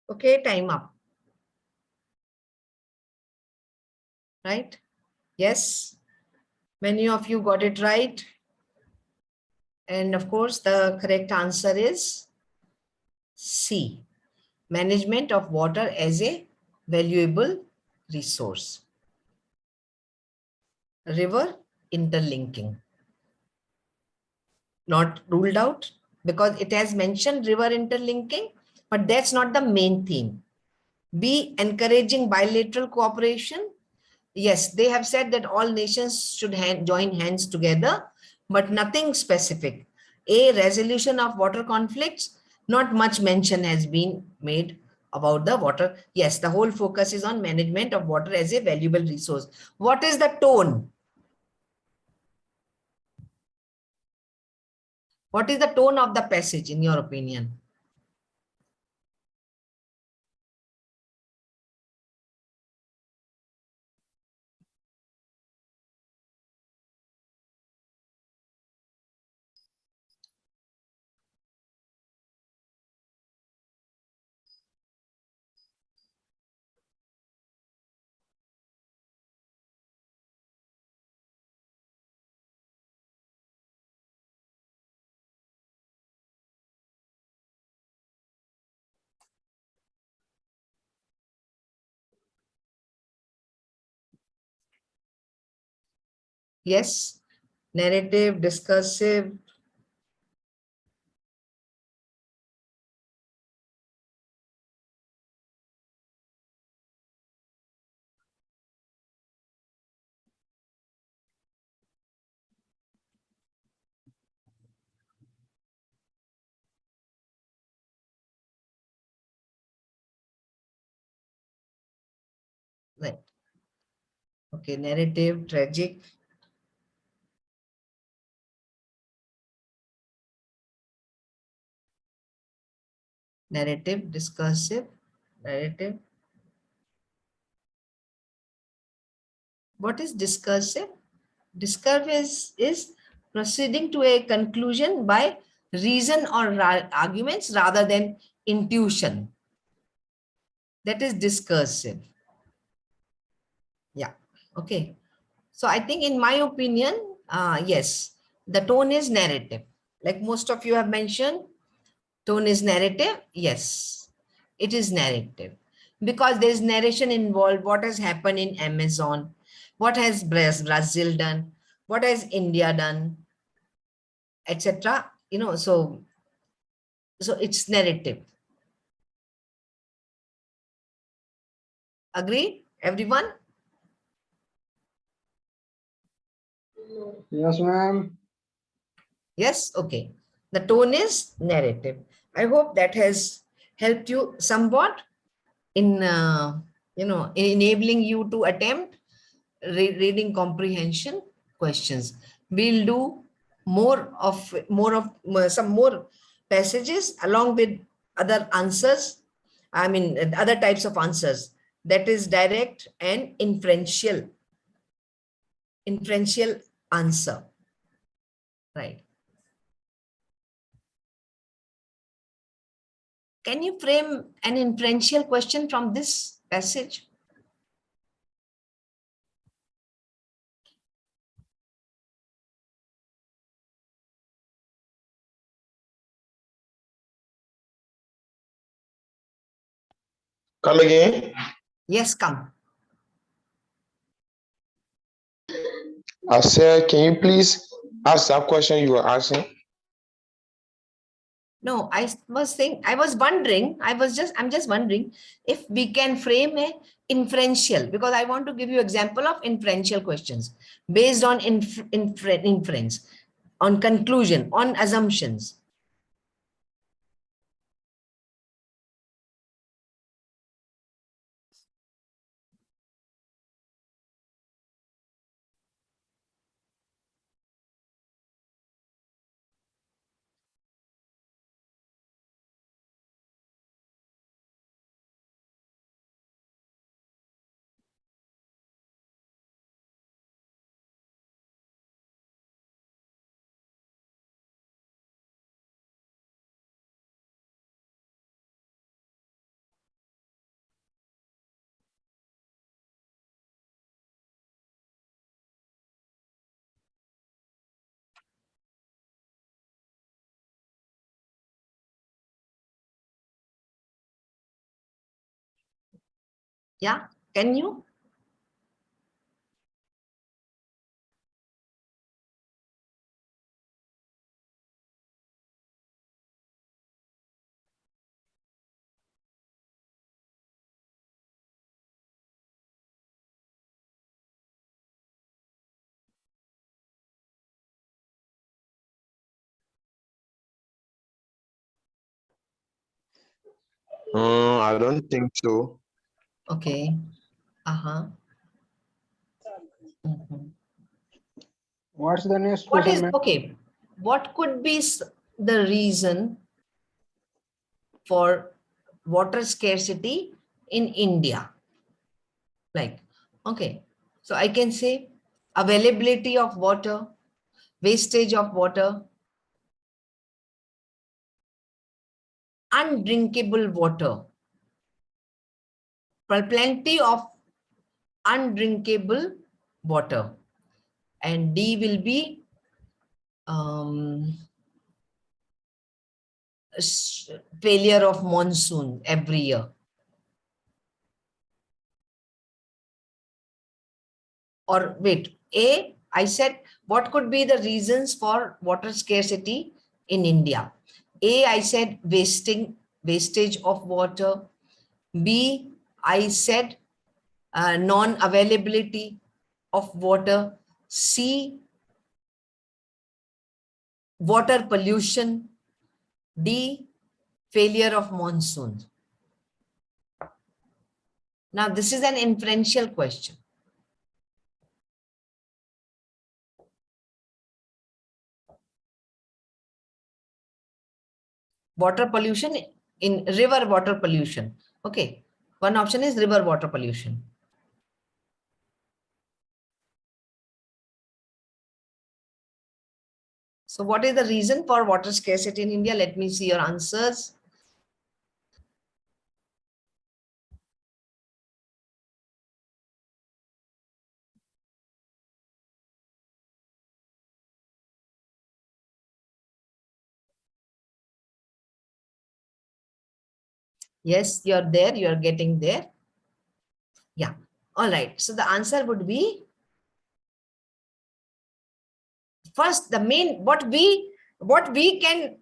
Okay, time up. right? Yes, many of you got it right. And of course, the correct answer is C, management of water as a valuable resource. River interlinking. Not ruled out because it has mentioned river interlinking, but that's not the main theme. B, encouraging bilateral cooperation. Yes, they have said that all nations should join hands together, but nothing specific. A, resolution of water conflicts. Not much mention has been made about the water. Yes, the whole focus is on management of water as a valuable resource. What is the tone? What is the tone of the passage in your opinion? Yes, narrative, discursive. Right. Okay, narrative, tragic. Narrative, discursive, narrative. What is discursive? Discursive is proceeding to a conclusion by reason or arguments rather than intuition. That is discursive. Yeah, okay. So I think in my opinion, yes, the tone is narrative. Like most of you have mentioned, tone is narrative. Yes, it is narrative because there is narration involved. What has happened in Amazon? What has Brazil done? What has India done? Etc. You know, so it's narrative. Agree, everyone? Yes, ma'am. Yes, okay. The tone is narrative. I hope that has helped you somewhat in in enabling you to attempt reading comprehension questions. We'll do some more passages along with other answers. I mean other types of answers, that is direct and inferential answer, right? Can you frame an inferential question from this passage? Come again. Yes, come. I said, can you please ask that question you were asking? No, I was wondering, I'm just wondering if we can frame a inferential, because I want to give you example of inferential questions based on inference, on conclusion, on assumptions. Yeah, can you? I don't think so. Okay. Uh-huh. Mhm. What's the next What question, is, ma'am? okay, what could be the reason for water scarcity in India? Like, okay, so I can say availability of water, wastage of water, undrinkable water, plenty of undrinkable water, and D will be failure of monsoon every year. Or wait, A, I said, what could be the reasons for water scarcity in India? A, I said wastage of water. B, I said non-availability of water. C, water pollution. D, failure of monsoon. Now, this is an inferential question. Water pollution in river water pollution. Okay. One option is river water pollution. So what is the reason for water scarcity in India? Let me see your answers. Yes, you're there. You're getting there. Yeah. All right. So the answer would be first, the main, what we can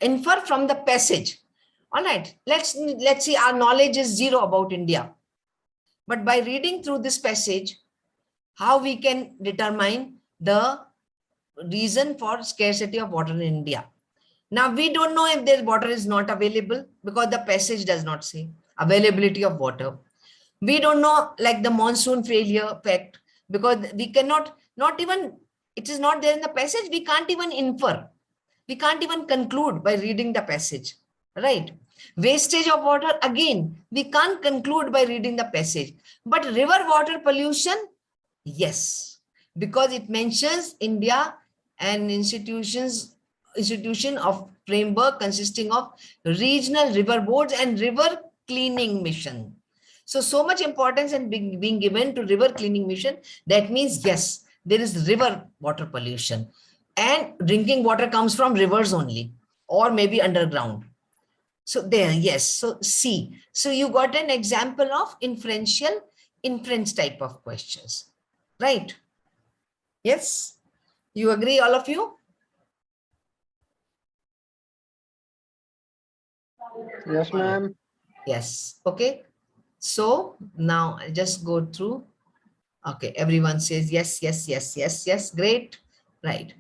infer from the passage. All right. Let's see. Our knowledge is zero about India. But by reading through this passage, how we can determine the reason for scarcity of water in India. Now, we don't know if their water is not available because the passage does not say availability of water. We don't know like the monsoon failure fact because we cannot, not even, it is not there in the passage. We can't even infer. We can't even conclude by reading the passage, right? Wastage of water, again, we can't conclude by reading the passage. But river water pollution, yes, because it mentions India and institution of framework consisting of regional river boards and river cleaning mission. So much importance and being given to river cleaning mission. That means, yes, there is river water pollution and drinking water comes from rivers only or maybe underground. So there, yes. So C. So you got an example of inference type of questions, right? Yes. You agree, all of you? Yes, ma'am. Yes. Okay. So now I just go through. Okay. Everyone says yes, yes, yes, yes, yes. Great. Right.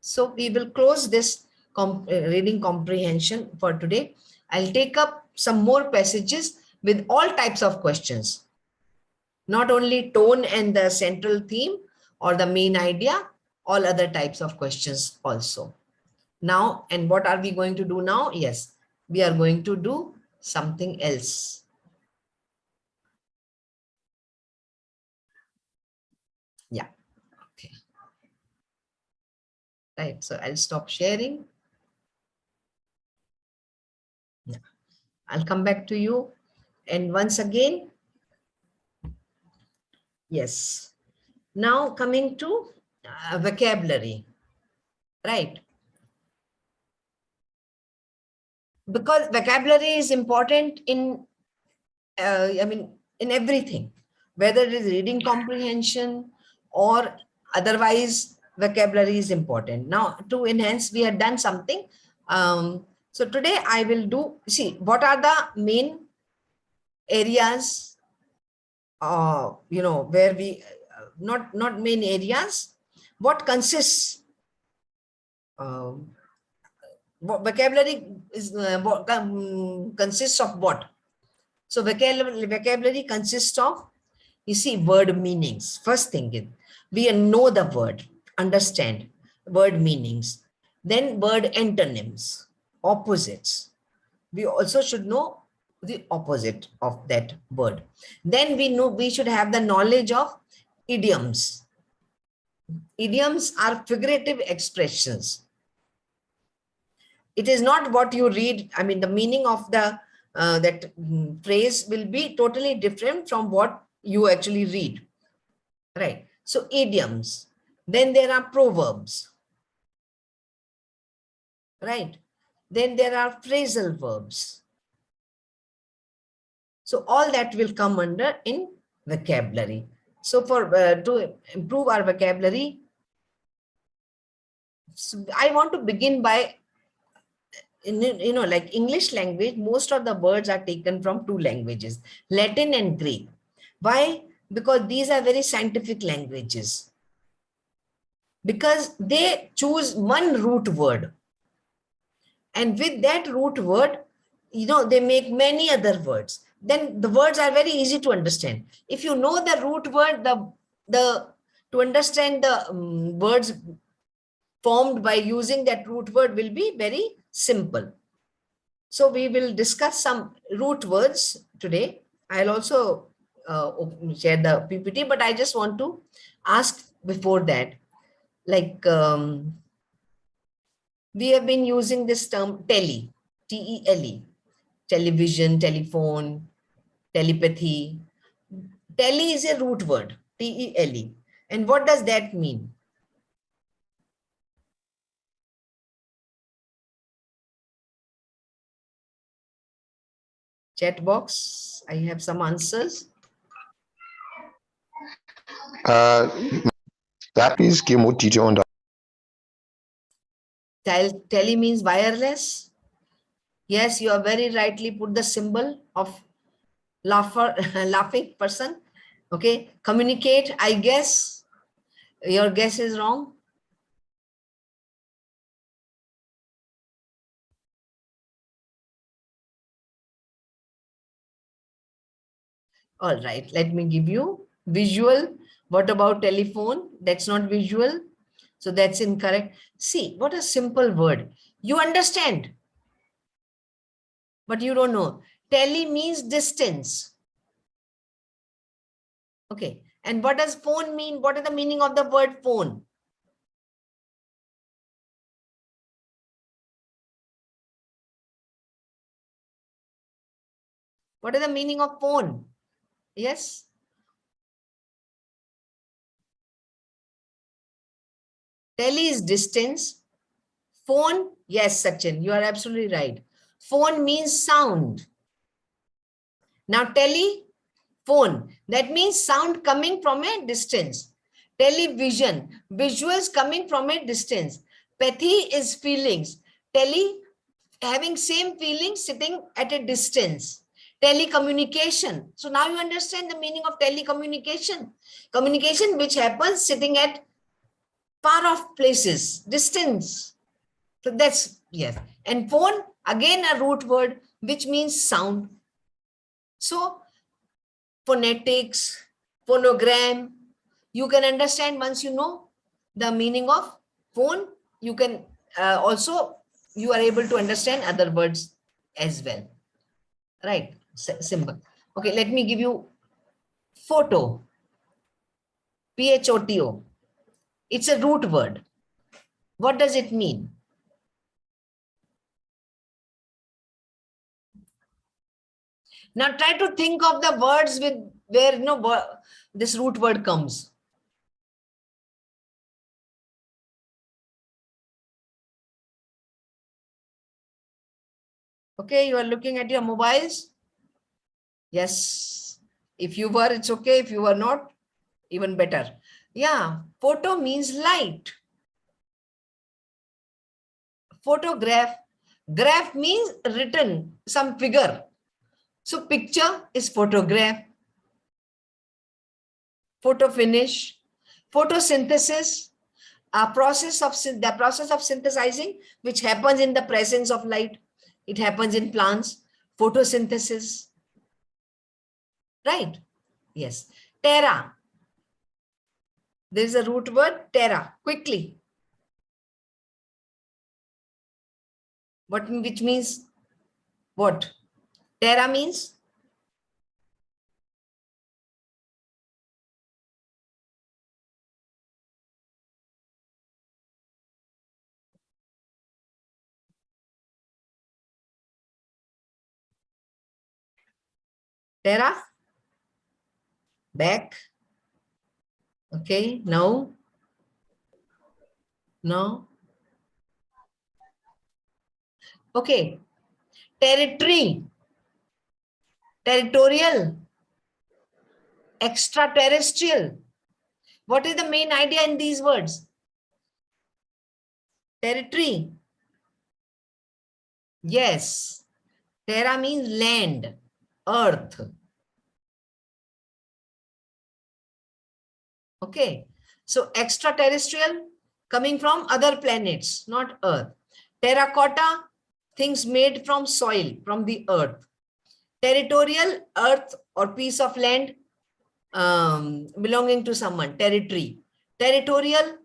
So we will close this reading comprehension for today. I'll take up some more passages with all types of questions, not only tone and the central theme or the main idea, all other types of questions also. Now, and what are we going to do now? Yes, we are going to do something else. Yeah. Okay. Right. So I'll stop sharing. Yeah. I'll come back to you. And once again, yes. Now coming to vocabulary, right? Because vocabulary is important in, in everything, whether it is reading comprehension or otherwise, vocabulary is important. Now, to enhance, we have done something. So today I will do, see, what are the main areas, where we, not main areas, what consists, vocabulary is, consists of what? So vocabulary consists of, you see, word meanings. First thing is, we know the word, understand word meanings. Then word antonyms, opposites. We also should know the opposite of that word. Then we should have the knowledge of idioms. Idioms are figurative expressions. It is not what you read. I mean, the meaning of the that phrase will be totally different from what you actually read, right? So idioms. Then there are proverbs, right? Then there are phrasal verbs. So all that will come under in vocabulary. So for to improve our vocabulary, so I want to begin by, like English language, most of the words are taken from two languages, Latin and Greek. Why? Because these are very scientific languages. Because they choose one root word. And with that root word, they make many other words. Then the words are very easy to understand. If you know the root word, to understand the words formed by using that root word will be very simple. So we will discuss some root words today. I'll also share the PPT, but I just want to ask before that, like we have been using this term tele, T-E-L-E, television, telephone, telepathy. Tele is a root word, T-E-L-E. And what does that mean? Chat box, I have some answers. Please give more detail on that. Tele means wireless. Yes, you are very rightly put the symbol of laughing person. Okay, communicate, I guess. Your guess is wrong. All right, let me give you visual. What about telephone? That's not visual. So that's incorrect. See, what a simple word. You understand, but you don't know. Tele means distance. Okay. And what does phone mean? What is the meaning of the word phone? What is the meaning of phone? Yes. Tele is distance. Phone, yes, Sachin, you are absolutely right. Phone means sound. Now, telephone, that means sound coming from a distance. Television, visuals coming from a distance. Pathy is feelings. Having same feelings sitting at a distance. Telecommunication. So now you understand the meaning of telecommunication. Communication which happens sitting at far off places, distance. So that's, yes. And phone, again a root word, which means sound. So phonetics, phonogram, you can understand once you know the meaning of phone, you can also, you are able to understand other words as well. Right, symbol. Okay, let me give you photo, P-H-O-T-O. It's a root word. What does it mean? Now try to think of the words with where this root word comes. Okay, you are looking at your mobiles. Yes, If you were, it's okay. If you were not, even better. Yeah, photo means light. Photograph, graph means written, some figure. So picture is photograph. Photo finish, photosynthesis, the process of synthesizing, which happens in the presence of light. It happens in plants. Photosynthesis. Right? Yes. Terra. There is a root word, terra. Quickly. Which means what? Terra means? Terra? Back. Okay, now. No. Okay. Territory. Territorial. Extraterrestrial. What is the main idea in these words? Territory. Yes. Terra means land, earth. Okay. So extraterrestrial coming from other planets, not earth. Terracotta, things made from soil, from the earth. Territorial, earth or piece of land belonging to someone, territory. Territorial,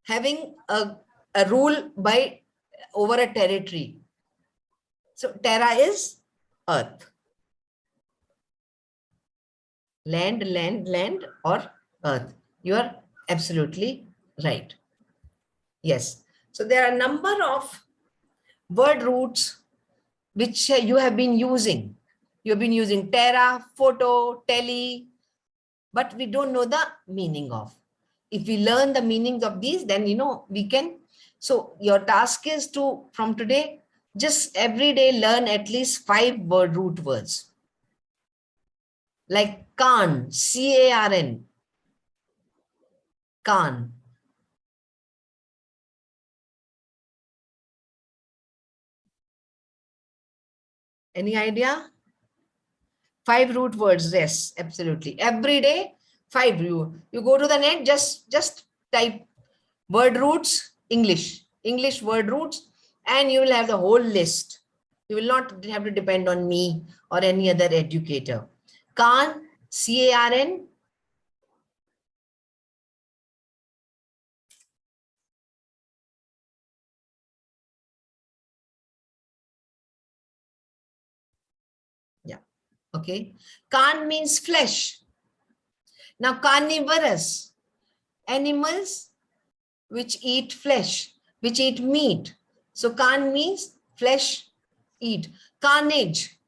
having a rule by over a territory. So terra is earth. Land, land, land or earth. You are absolutely right. Yes. So there are a number of word roots which you have been using. You have been using terra, photo, tele, but we don't know the meaning of. If we learn the meanings of these, then we can. So your task is to, from today, just every day learn at least 5 word root words. Like Khan, C-A-R-N. Khan. Any idea? 5 root words, yes, absolutely. Every day, 5. You go to the net, just type word roots, English word roots, and you will have the whole list. You will not have to depend on me or any other educator. Khan, C-A-R-N. Yeah, okay. Khan means flesh. Now, carnivorous, animals which eat flesh, which eat meat. So Khan means flesh, eat. Carnage,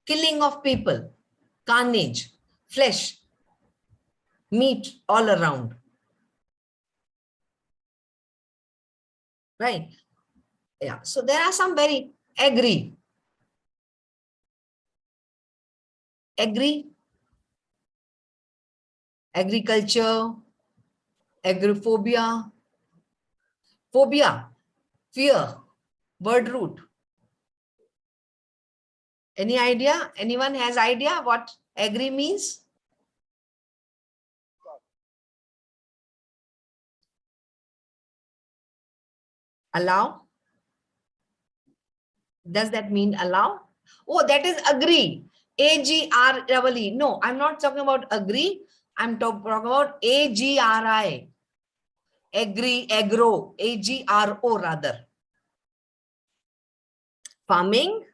killing of people. Carnage, flesh, meat all around. Right? Yeah. So there are some very agree. Agriculture, agrophobia, phobia, fear, word root. Any idea? Anyone has idea what agree means? Allow. Does that mean allow? Oh, that is agree. A-G-R-E-E. No, I'm not talking about agree. I'm talking about A-G-R-I. Agree, agro, A-G-R-O rather. Farming,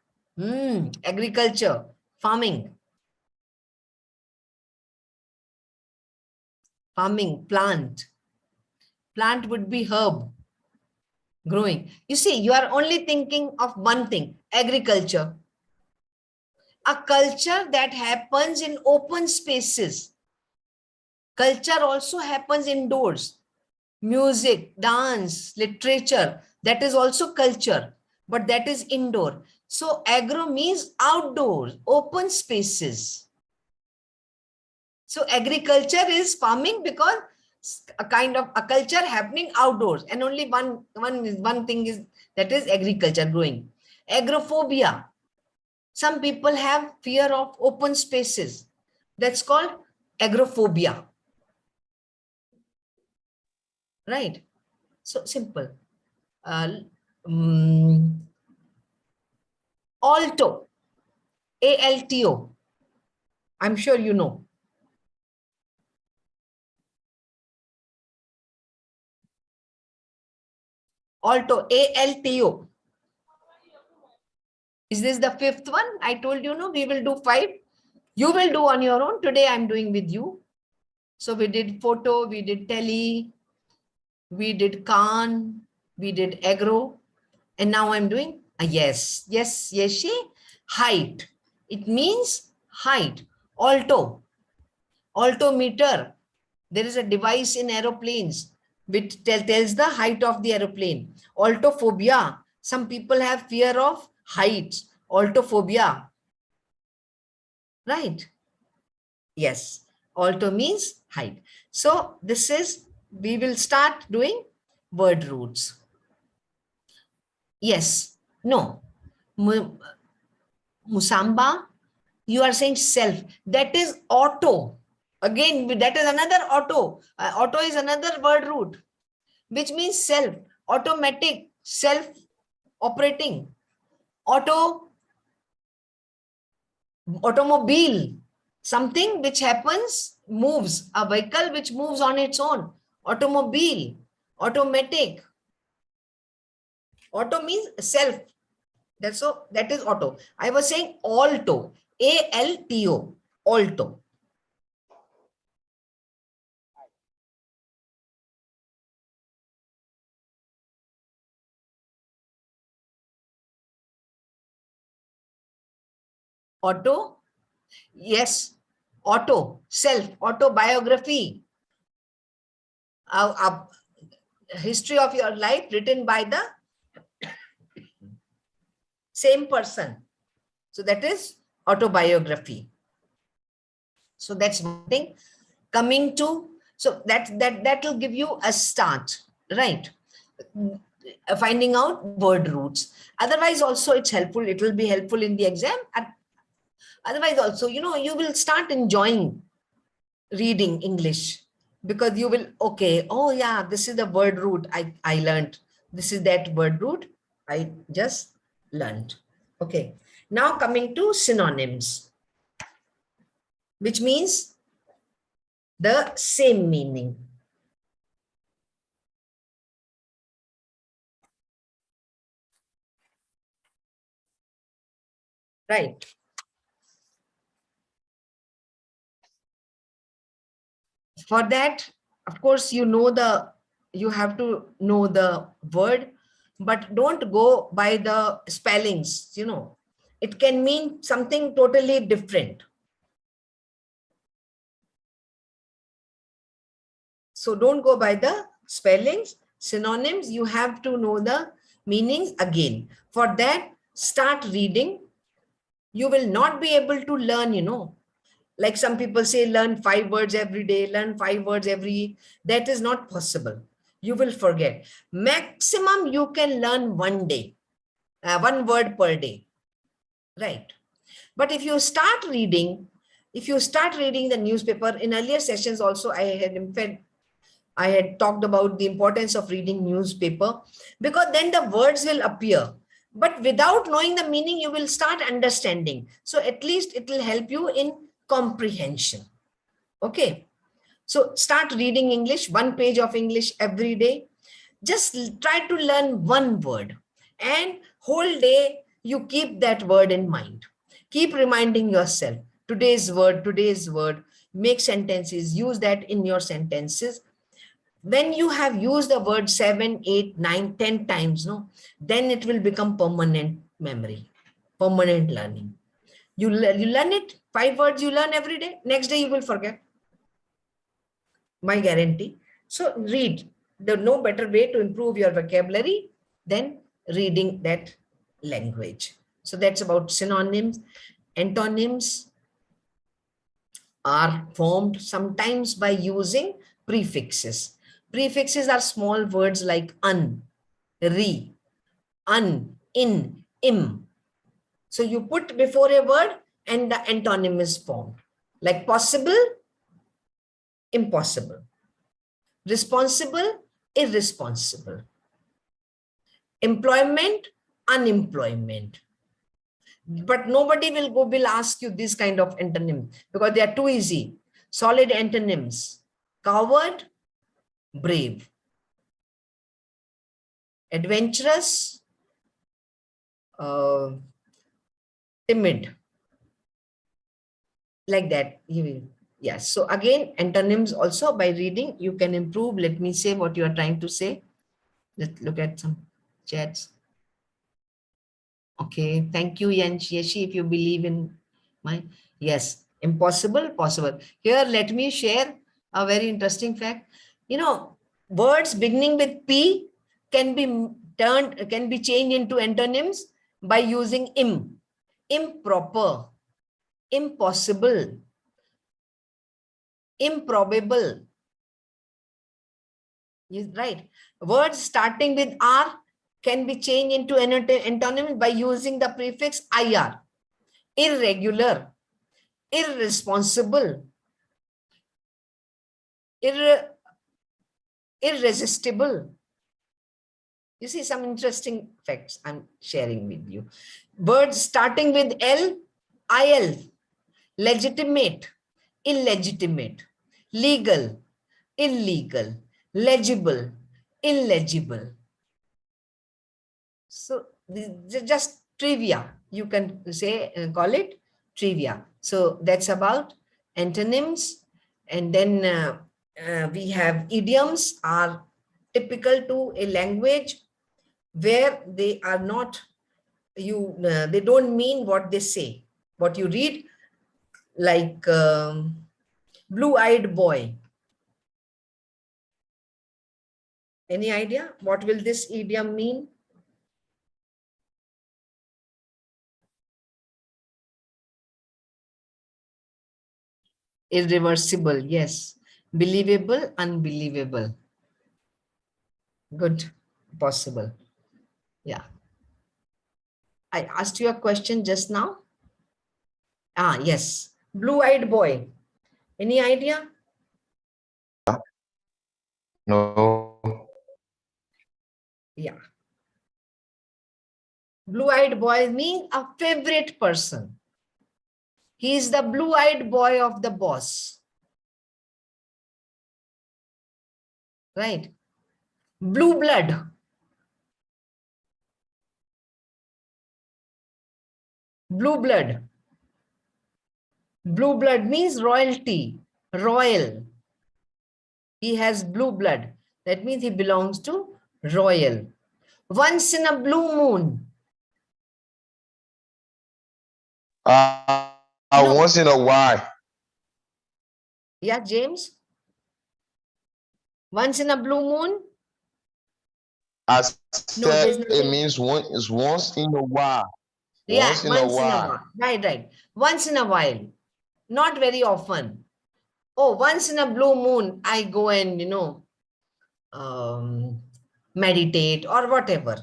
agriculture, farming. Farming, plant. Plant would be herb, growing. You see, you are only thinking of one thing, agriculture. A culture that happens in open spaces. Culture also happens indoors. Music, dance, literature, that is also culture, but that is indoor. So agro means outdoors, open spaces. So agriculture is farming because a kind of a culture happening outdoors, and only one thing is, that is agriculture, growing. Agrophobia. Some people have fear of open spaces. That's called agrophobia. Right? So simple. Alto. ALTO. I'm sure you know. Alto. ALTO. Is this the fifth one? I told you, no, we will do 5. You will do on your own. Today I'm doing with you. So we did photo, we did tele, we did Khan, we did agro, and now I'm doing yes, height. It means height. Alto, altimeter. There is a device in aeroplanes which tells the height of the aeroplane. Altophobia. Some people have fear of heights. Altophobia. Right? Yes. Alto means height. So this is, we will start doing word roots. Yes. No. Musamba, you are saying self. That is auto. Again, that is another auto. Auto is another word root, which means self. Automatic, self-operating. Automobile, something which happens, moves, a vehicle which moves on its own. Automobile, automatic. Auto means self. That is auto. I was saying alto, ALTO, alto. Auto, yes, auto, self, autobiography. A history of your life written by the same person. So that is autobiography. So that's one thing. Coming to, so that will give you a start, right? Finding out word roots. Otherwise also it's helpful. It will be helpful in the exam. Otherwise also, you will start enjoying reading English, because you will, okay, oh yeah, this is the word root I learned. This is that word root I just learned. Okay. Now coming to synonyms, which means the same meaning. Right. For that, of course, you have to know the word, but don't go by the spellings, It can mean something totally different. So don't go by the spellings. Synonyms, you have to know the meanings again. For that, start reading. You will not be able to learn, like some people say, learn 5 words every day, learn 5 words every, that is not possible. You will forget. Maximum you can learn 1 day, 1 word per day, right? But if you start reading the newspaper, in earlier sessions also I had talked about the importance of reading newspaper, because then the words will appear. But without knowing the meaning, you will start understanding. So at least it will help you in comprehension. Okay. So start reading English, 1 page of English every day. Just try to learn 1 word, and whole day you keep that word in mind. Keep reminding yourself, today's word, make sentences, use that in your sentences. When you have used the word 7, 8, 9, 10 times, then it will become permanent memory, permanent learning. You learn it, 5 words you learn every day, next day you will forget. My guarantee. So read. There's no better way to improve your vocabulary than reading that language. So that's about synonyms, antonyms. are formed sometimes by using prefixes. Prefixes are small words like un, re, un, in, im. So you put before a word and the antonym is formed. Like possible, impossible. Responsible, irresponsible. Employment, unemployment. But nobody will ask you this kind of antonym because they are too easy. Solid antonyms: coward, brave. Adventurous, timid. Like that. Yes. So again, antonyms also by reading, you can improve. Let me say what you are trying to say. Let's look at some chats. Okay. Thank you, Yeshi, if you believe in my, yes, impossible, possible. Here, let me share a very interesting fact. You know, words beginning with P can be changed into antonyms by using im. Improper, impossible, improbable. Right. Words starting with R can be changed into antonyms by using the prefix IR. Irregular, irresponsible, irresistible. You see some interesting facts I'm sharing with you. Words starting with L, IL, legitimate, illegitimate, legal, illegal, legible, illegible. So just trivia, you can say, call it trivia. So that's about antonyms. And then we have idioms are typical to a language where they are not, they don't mean what they say, what you read, like blue-eyed boy. Any idea what will this idiom mean? Irreversible, yes. Believable, unbelievable. Good, possible. Yeah. I asked you a question just now. Ah, yes. Blue-eyed boy. Any idea? No. Yeah. Blue-eyed boy means a favorite person. He is the blue-eyed boy of the boss. Right? Blue blood. Blue blood. Blue blood means royalty, royal. He has blue blood. That means he belongs to royal. Once in a blue moon. No. Once in a while. Yeah, James? Once in a blue moon? I No, said there's it nothing. means once in a while. Yeah, Once in a while. Right, right. Once in a while. Not very often. Oh, once in a blue moon, I go and, meditate or whatever.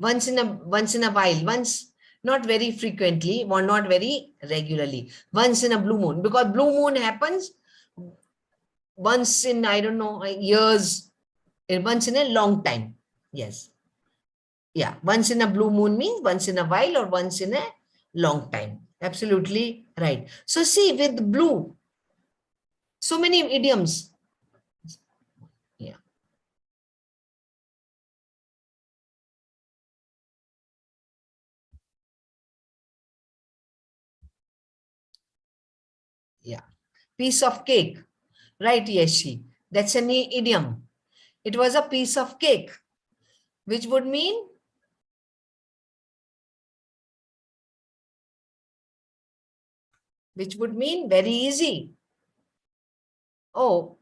Once in a while, once, not very frequently, or not very regularly. Once in a blue moon, because blue moon happens once in, I don't know, years, once in a long time. Yes. Yeah. Once in a blue moon means once in a while or once in a long time. Absolutely right. So see, with blue, so many idioms. Yeah. Yeah. Piece of cake. Right, Yeshi. That's an idiom. It was a piece of cake, which would mean very easy. Oh,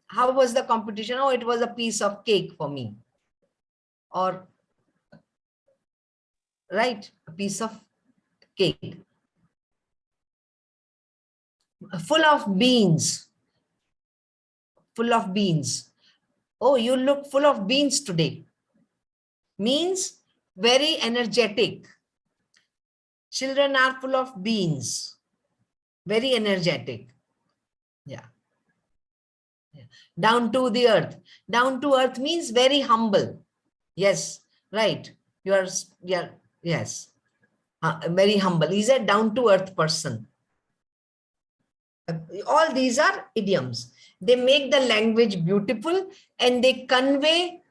how was the competition? Oh, it was a piece of cake for me. Or, right, a piece of cake. Full of beans. Full of beans. Oh, you look full of beans today. Means very energetic. Children are full of beans. Very energetic. Yeah. Down to the earth. Down to earth means very humble. Yes, right. You are, yeah, yes. Very humble. He's a down to earth person. All these are idioms. They make the language beautiful and they convey,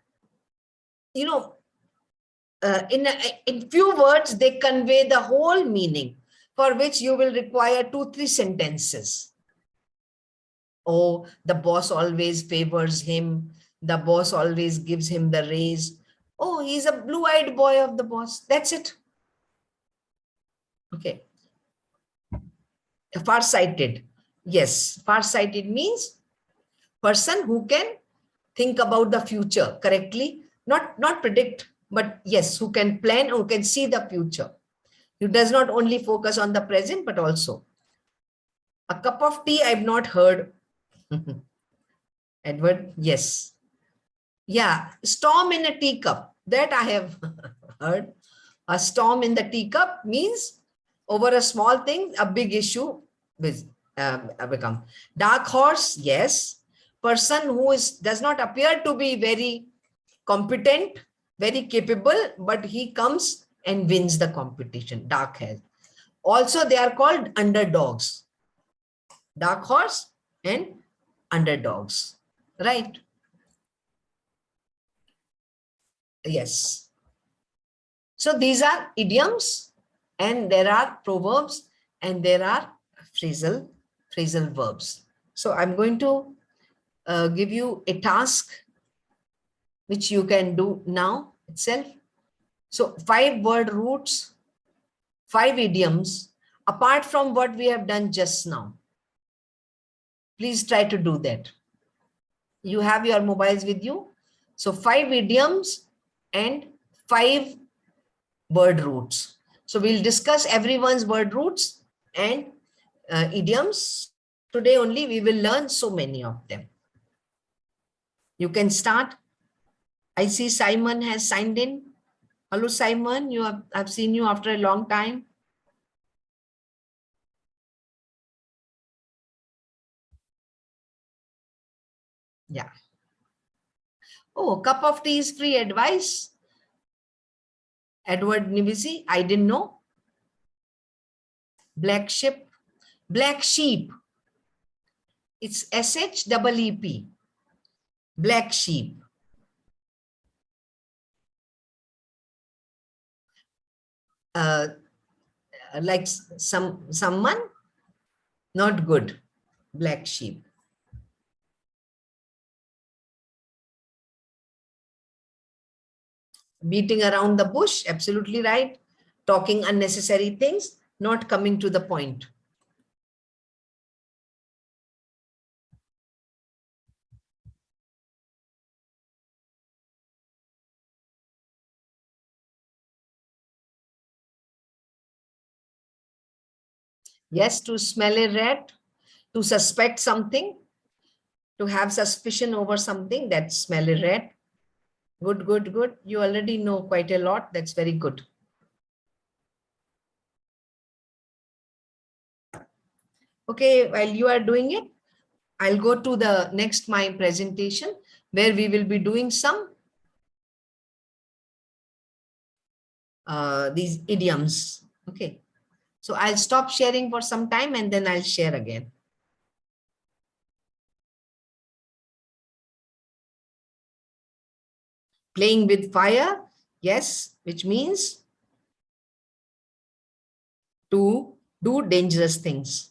you know, in few words, they convey the whole meaning, for which you will require 2-3 sentences. Oh, the boss always favors him. The boss always gives him the raise. Oh, he's a blue-eyed boy of the boss. That's it. Okay. Far-sighted. Yes, far-sighted means person who can think about the future correctly, not predict, but yes, who can plan, who can see the future. Who does not only focus on the present, but also. A cup of tea, I've not heard. Edward, yes. Yeah, storm in a teacup. That I have heard. A storm in the teacup means over a small thing, a big issue will become. Dark horse, yes. Person who does not appear to be very competent, very capable, but he comes and wins the competition. Dark horse. Also, they are called underdogs. Dark horse and underdogs. Right? Yes. So these are idioms, and there are proverbs, and there are phrasal verbs. So I'm going to give you a task which you can do now itself. So 5 word roots, 5 idioms, apart from what we have done just now. Please try to do that. You have your mobiles with you. So 5 idioms and 5 word roots. So we'll discuss everyone's word roots and idioms. Today only we will learn so many of them. You can start. I see Simon has signed in. Hello, Simon. I've seen you after a long time. Yeah. Oh, cup of tea is free advice. Edward Nivisi, I didn't know. Black sheep. Black sheep. It's SHEEP. Black sheep. Like someone not good. Black sheep. Beating around the bush, absolutely right. Talking unnecessary things, not coming to the point. Yes, to smell a rat, to suspect something, to have suspicion over something, that's smell a rat. Good, good, good. You already know quite a lot. That's very good. Okay, while you are doing it, I'll go to the next my presentation where we will be doing some these idioms. Okay, so I'll stop sharing for some time and then I'll share again. Playing with fire, yes, which means to do dangerous things.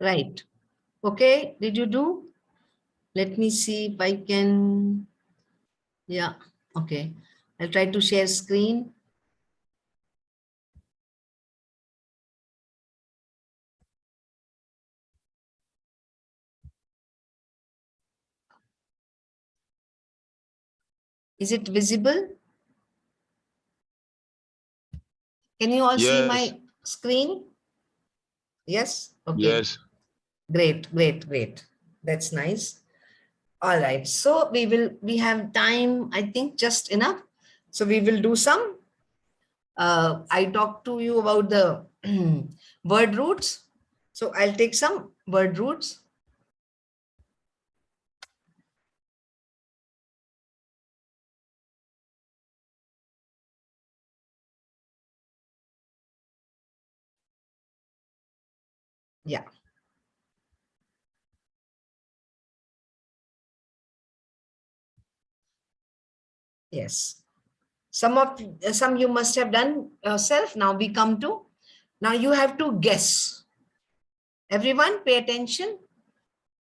Right. Okay, did you do? Let me see if I can. Yeah, okay. I'll try to share screen. Is it visible? Can you all see my screen? Yes? Okay. Yes. Great, great, great. That's nice. All right. So we have time, I think just enough. So we will do some. I talked to you about the word roots. So I'll take some word roots. Yeah. Yes. Some you must have done yourself. Now we come to, now you have to guess. Everyone pay attention.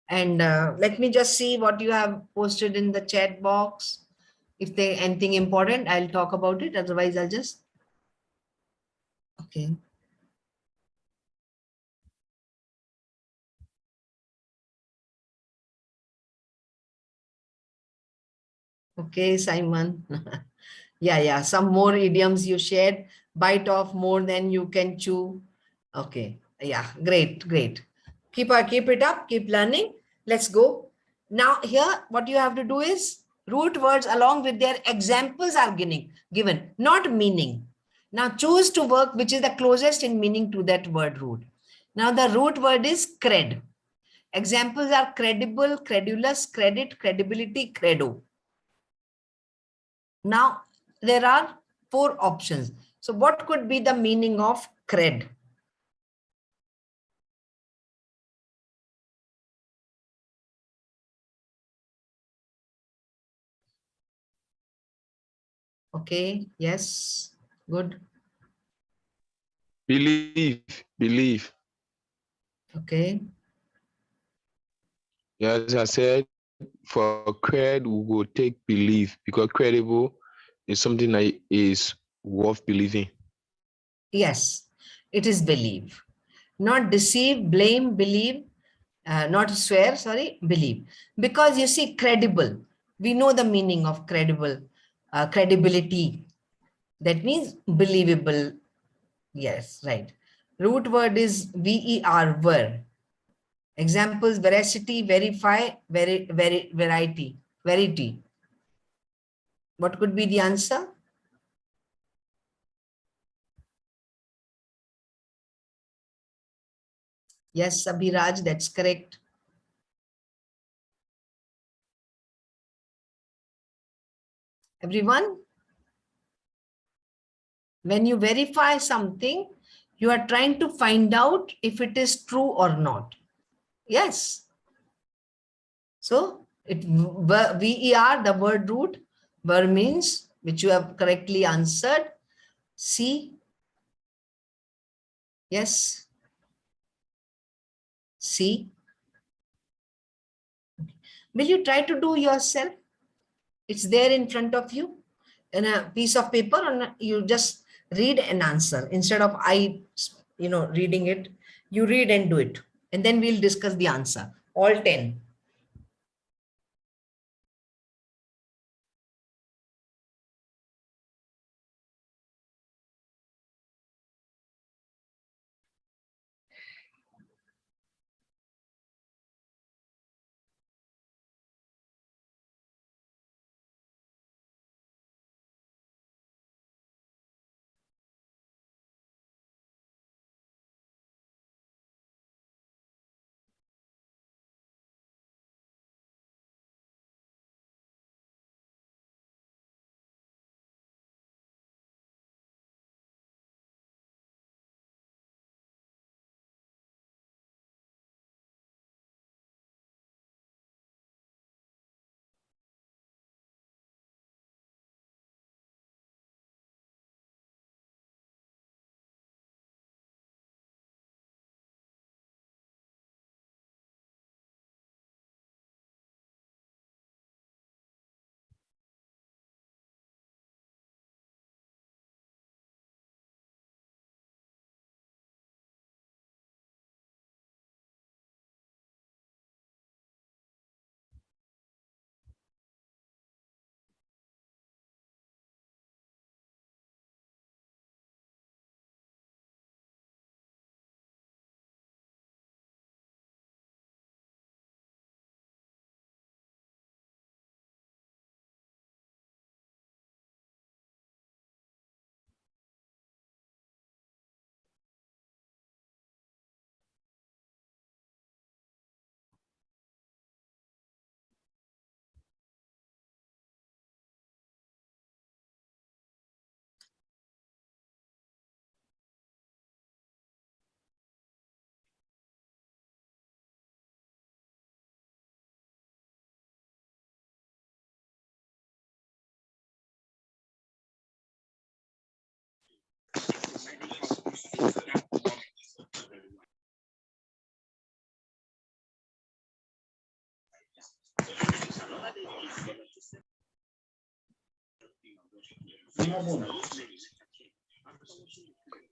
And let me just see what you have posted in the chat box. If there anything important, I'll talk about it. Otherwise, I'll just, okay. Okay, Simon. Yeah. Some more idioms you shared. Bite off more than you can chew. Okay. Yeah, great. Keep it up. Keep learning. Let's go. Now here, what you have to do is root words along with their examples are given, not meaning. Now choose to work which is the closest in meaning to that word root. Now the root word is cred. Examples are credible, credulous, credit, credibility, credo. Now, there are 4 options. So what could be the meaning of cred? Okay, yes, good. Believe. Okay, Yes, I said for cred, we will take belief because credible is something that is worth believing. yes, it is believe. Not deceive, blame, believe, not swear, sorry, believe. Because you see, credible, we know the meaning of credible, credibility. That means believable. Yes, right. Root word is ver, ver. Examples: veracity, verify, verity. What could be the answer? Yes, Abhiraj, that's correct. Everyone, when you verify something, you are trying to find out if it is true or not. Yes. So ver, the word root, ver means, which you have correctly answered. C. Yes. C. Will you try to do yourself? It's there in front of you in a piece of paper, and you just read and answer. Instead of reading it, you read and do it. And then we'll discuss the answer, all 10.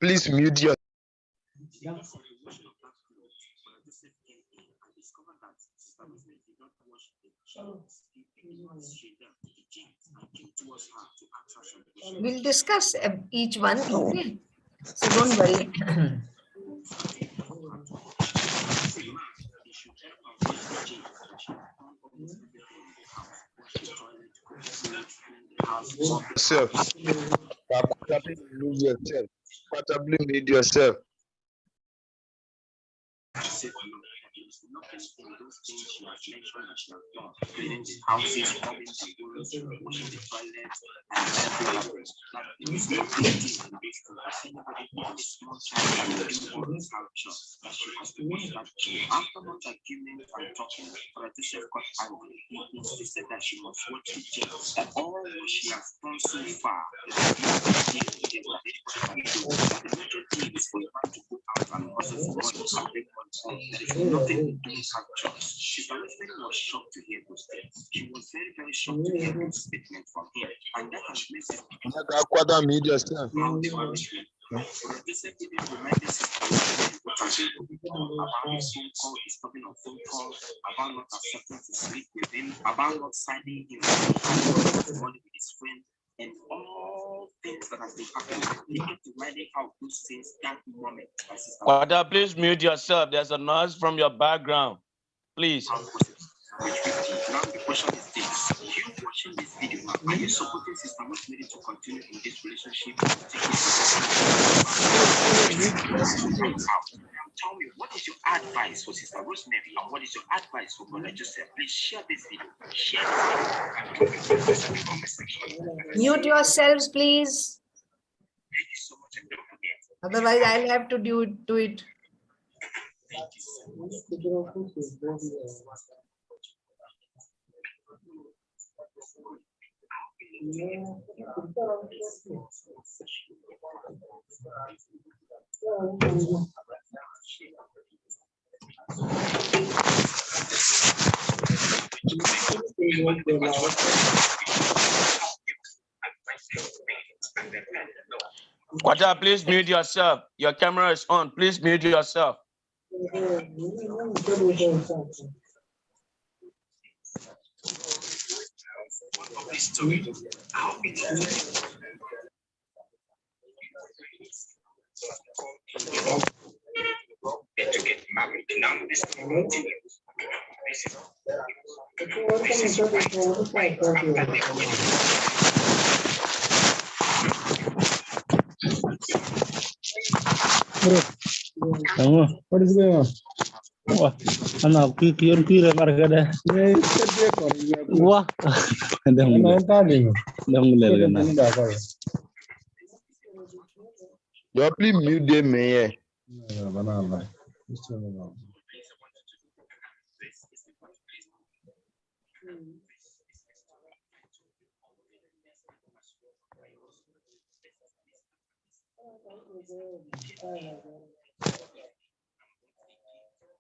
Please mute your. We'll discuss each one, okay? So don't worry. Self. Comfortably mute yourself. Comfortably mute yourself. Sister Rosemary was shocked to hear those things. She was very, very shocked to hear this statement from him. And that has made her Mute yourself. about his phone call, he's talking on phone call, about not accepting to sleep with him, about not signing him money with his friend, and all things that have been happening. He kept reminding how those things that moment. Wada, please mute yourself. There's a noise from your background. Please. Now the question is this: you watching this video, are you supporting Sister Rosemary to continue in this relationship? Tell me, what is your advice for Sister Rosemary, and what is your advice for Brother Joseph? Please share this video. Share this video. Mute yourselves, please. Thank you so much, and don't forget. Otherwise, I'll have to do it. Thank you so much. Quata, please mute yourself. Your camera is on. Please mute yourself. What is going on? Wah, anak kikian kira margada. Wah, dah mulai. You please mute them, man.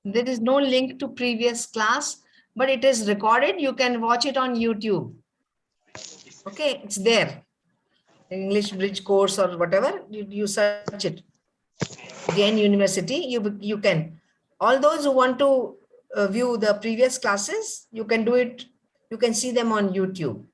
There is no link to previous class, but it is recorded. You can watch it on YouTube. Okay, it's there. English Bridge course or whatever, you search it. Gain University, you can. All those who want to view the previous classes, you can do it. You can see them on YouTube.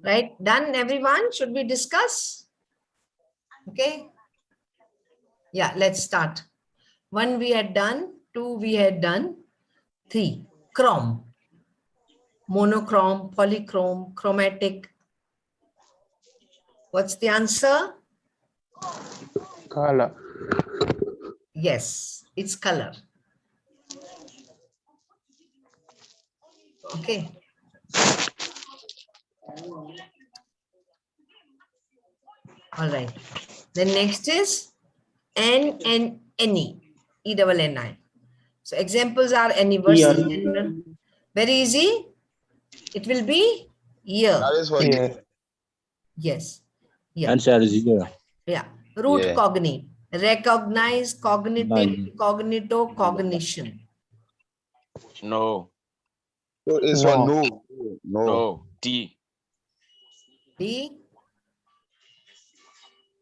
Right, done everyone? Should we discuss? Okay. Yeah, let's start. 1 we had done, 2 we had done, 3. Chrome. Monochrome, polychrome, chromatic. What's the answer? Color. Yes, it's color. Okay. All right. Then next is N and Any, E-double-N-I. So examples are anniversary. Very easy. It will be year. That is for you. Yes. Yeah. Answer is here. Yeah. Root Yeah. cognate. Recognize, cognitive, cognito, cognition. No, So it's for no. No. no. D. D.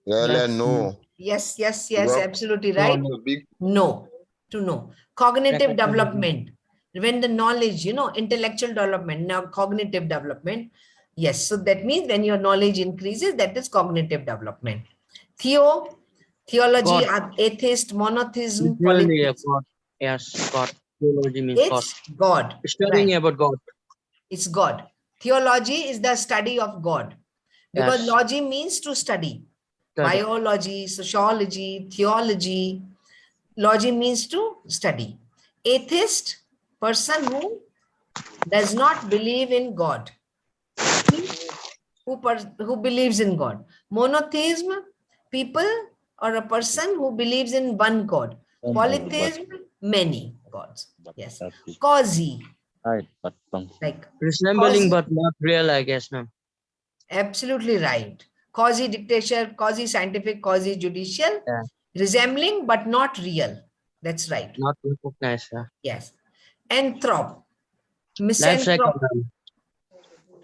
Yeah, Yes. no. Yes, yes, yes, Because absolutely right. it's a big No, to know. Cognitive development. When the knowledge, intellectual development, now cognitive development. Yes, so that means when your knowledge increases, that is cognitive development. Theology, atheist, monotheism, polytheism. God. Yes, God. Theology means God. It's God. Studying Right. about God. It's God. Theology is the study of God. Because Yes. logy means to study. Study. Biology, sociology, theology. Logy means to study. Atheist, person who does not believe in God. Who believes in God. Monotheism, people or a person who believes in one God. Polytheism, many gods. Yes. Quasi. Like Resembling quasi, but not real, I guess, ma'am. absolutely right. Quasi dictatorship, quasi scientific, quasi judicial. Yeah. Resembling but not real. That's right. Not recognized. Yes. Anthrop. Life cycle.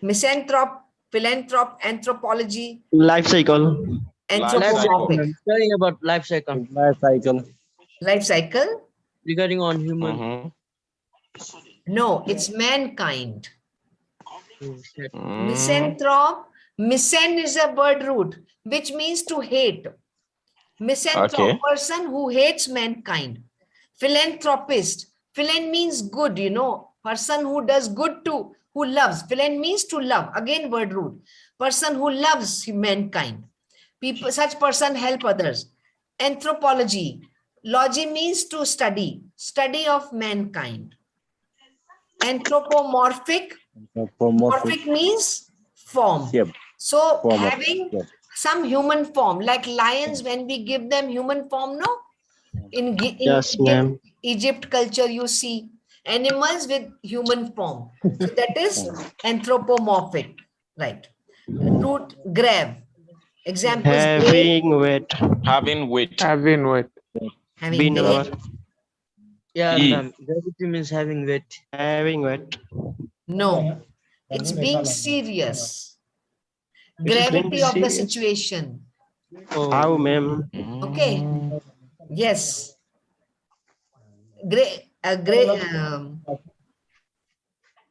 Misanthrope, philanthrop, anthropology, Life cycle. Life cycle. anthropomorphic. Ma'am. Studying about life cycle. Life cycle. Life cycle? Regarding on human. No, it's mankind. Mm. Misanthrope, misan is a word root, which means to hate. Misanthrope, Okay. person who hates mankind. Philanthropist, philan means good, you know, person who does good to, who loves. Philan means to love, again word root. Person who loves mankind. People, such person help others. Anthropology, logy means to study, study of mankind. Anthropomorphic, morphic means form. Yep. So Form of- having yep. some human form, like lions, when we give them human form, no? In Yes, ma'am. Egypt culture, you see animals with human form. So that is anthropomorphic, right? Root, grave. Examples, grave, Having weight. Having weight. Having what? having Been weight. over. Yeah, E. ma'am. Gravity means having weight. Having weight. No, it's being serious. It is being Gravity of the serious. situation. Oh. How, ma'am? Okay. Yes.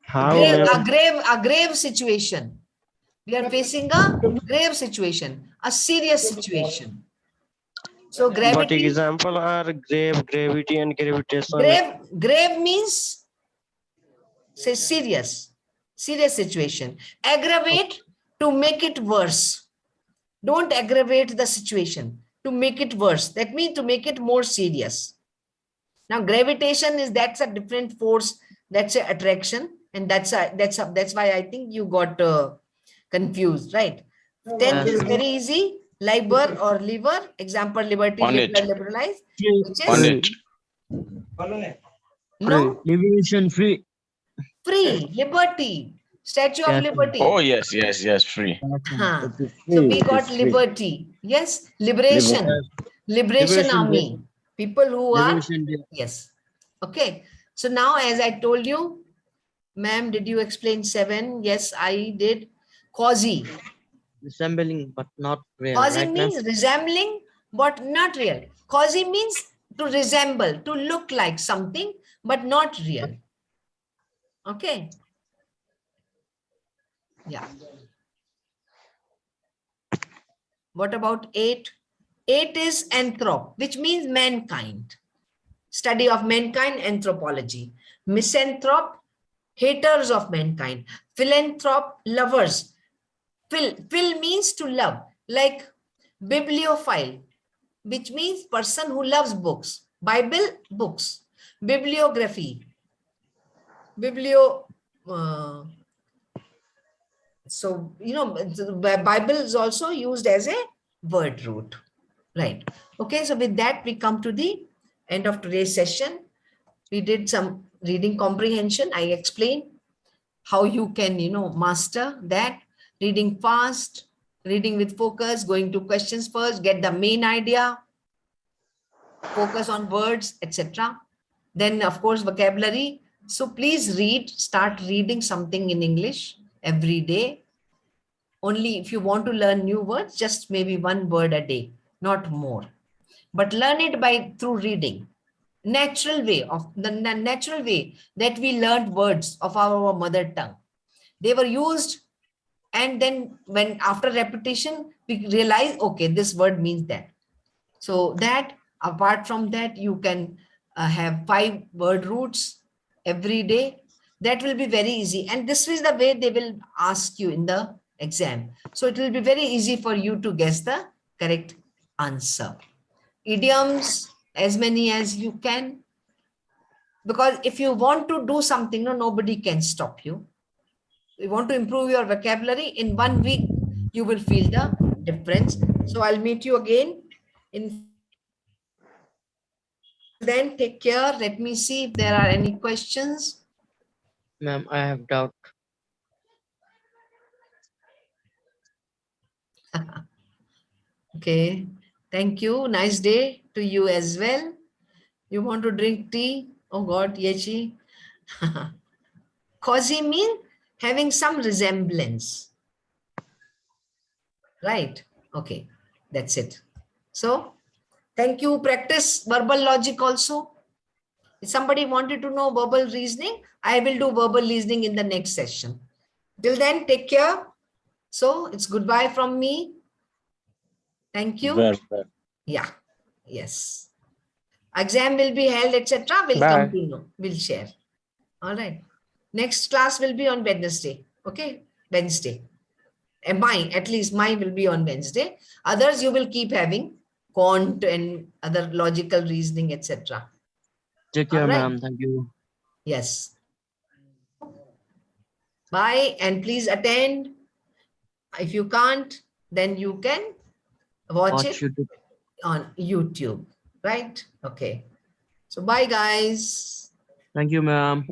How, ma'am? A grave situation. We are facing a grave situation, a serious situation. So What gravity, example are gravity and gravitation? grave means say serious situation. Aggravate, to make it worse. Don't aggravate the situation, to make it worse. That means to make it more serious. Now gravitation is, that's a different force, that's an attraction, and that's why I think you got confused, right? 10th is very easy. Liber or liver, example, liberty, On it. liberalize, which On is it. no, Liberation free. free, liberty, Statue of Yes, Liberty. Oh, yes, free. Huh. So we got liberty. Yes, liberation. Liberation army. People who are, Liberation day. yes. Okay. So now, as I told you, ma'am, did you explain 7? Yes, I did. Quasi. Resembling but not real. Quasi Right, ma'am? means resembling but not real. Quasi means to resemble, to look like something but not real. Okay. Yeah. What about 8? 8 is anthrop, which means mankind. Study of mankind, anthropology. Misanthrope, haters of mankind. Philanthrop, lovers. Phil means to love, like bibliophile, which means person who loves books. Bible, books. Bibliography. So, you know, the Bible is also used as a word root. Right. Okay. So with that, we come to the end of today's session. We did some reading comprehension. I explained how you can, you know, master that. Reading fast, reading with focus, going to questions first, get the main idea, focus on words, etc. Then, of course, vocabulary. So please read, start reading something in English every day. Only if you want to learn new words, just maybe 1 word a day, not more. But learn it by through reading. Natural way of the natural way that we learned words of our mother tongue. They were used, and then when after repetition we realize, okay, this word means that. So that, apart from that, you can have 5 word roots every day. That will be very easy, and this is the way they will ask you in the exam. So it will be very easy for you to guess the correct answer. Idioms, as many as you can, because if you want to do something, no, nobody can stop you. You want to improve your vocabulary, in 1 week you will feel the difference. So I'll meet you again in. Then take care. Let me see if there are any questions. Ma'am, I have doubt. Okay. Thank you. Nice day to you as well. You want to drink tea? Oh God, Yechi. Quasi mean having some resemblance. Right? Okay, that's it. So, thank you. Practice verbal logic also. If somebody wanted to know verbal reasoning, I will do verbal reasoning in the next session. Till then, take care. So, it's goodbye from me. Thank you. Very well. Yeah. Yes. Exam will be held, etc. We'll Bye. continue. We'll share. All right. Next class will be on Wednesday. Okay. Wednesday. And at least mine will be on Wednesday. Others you will keep having quant and other logical reasoning, etc. Take care, All right. ma'am. Thank you. Yes. Bye. And please attend. If you can't, then you can watch it YouTube. on YouTube. Right? Okay. So bye, guys. Thank you, ma'am.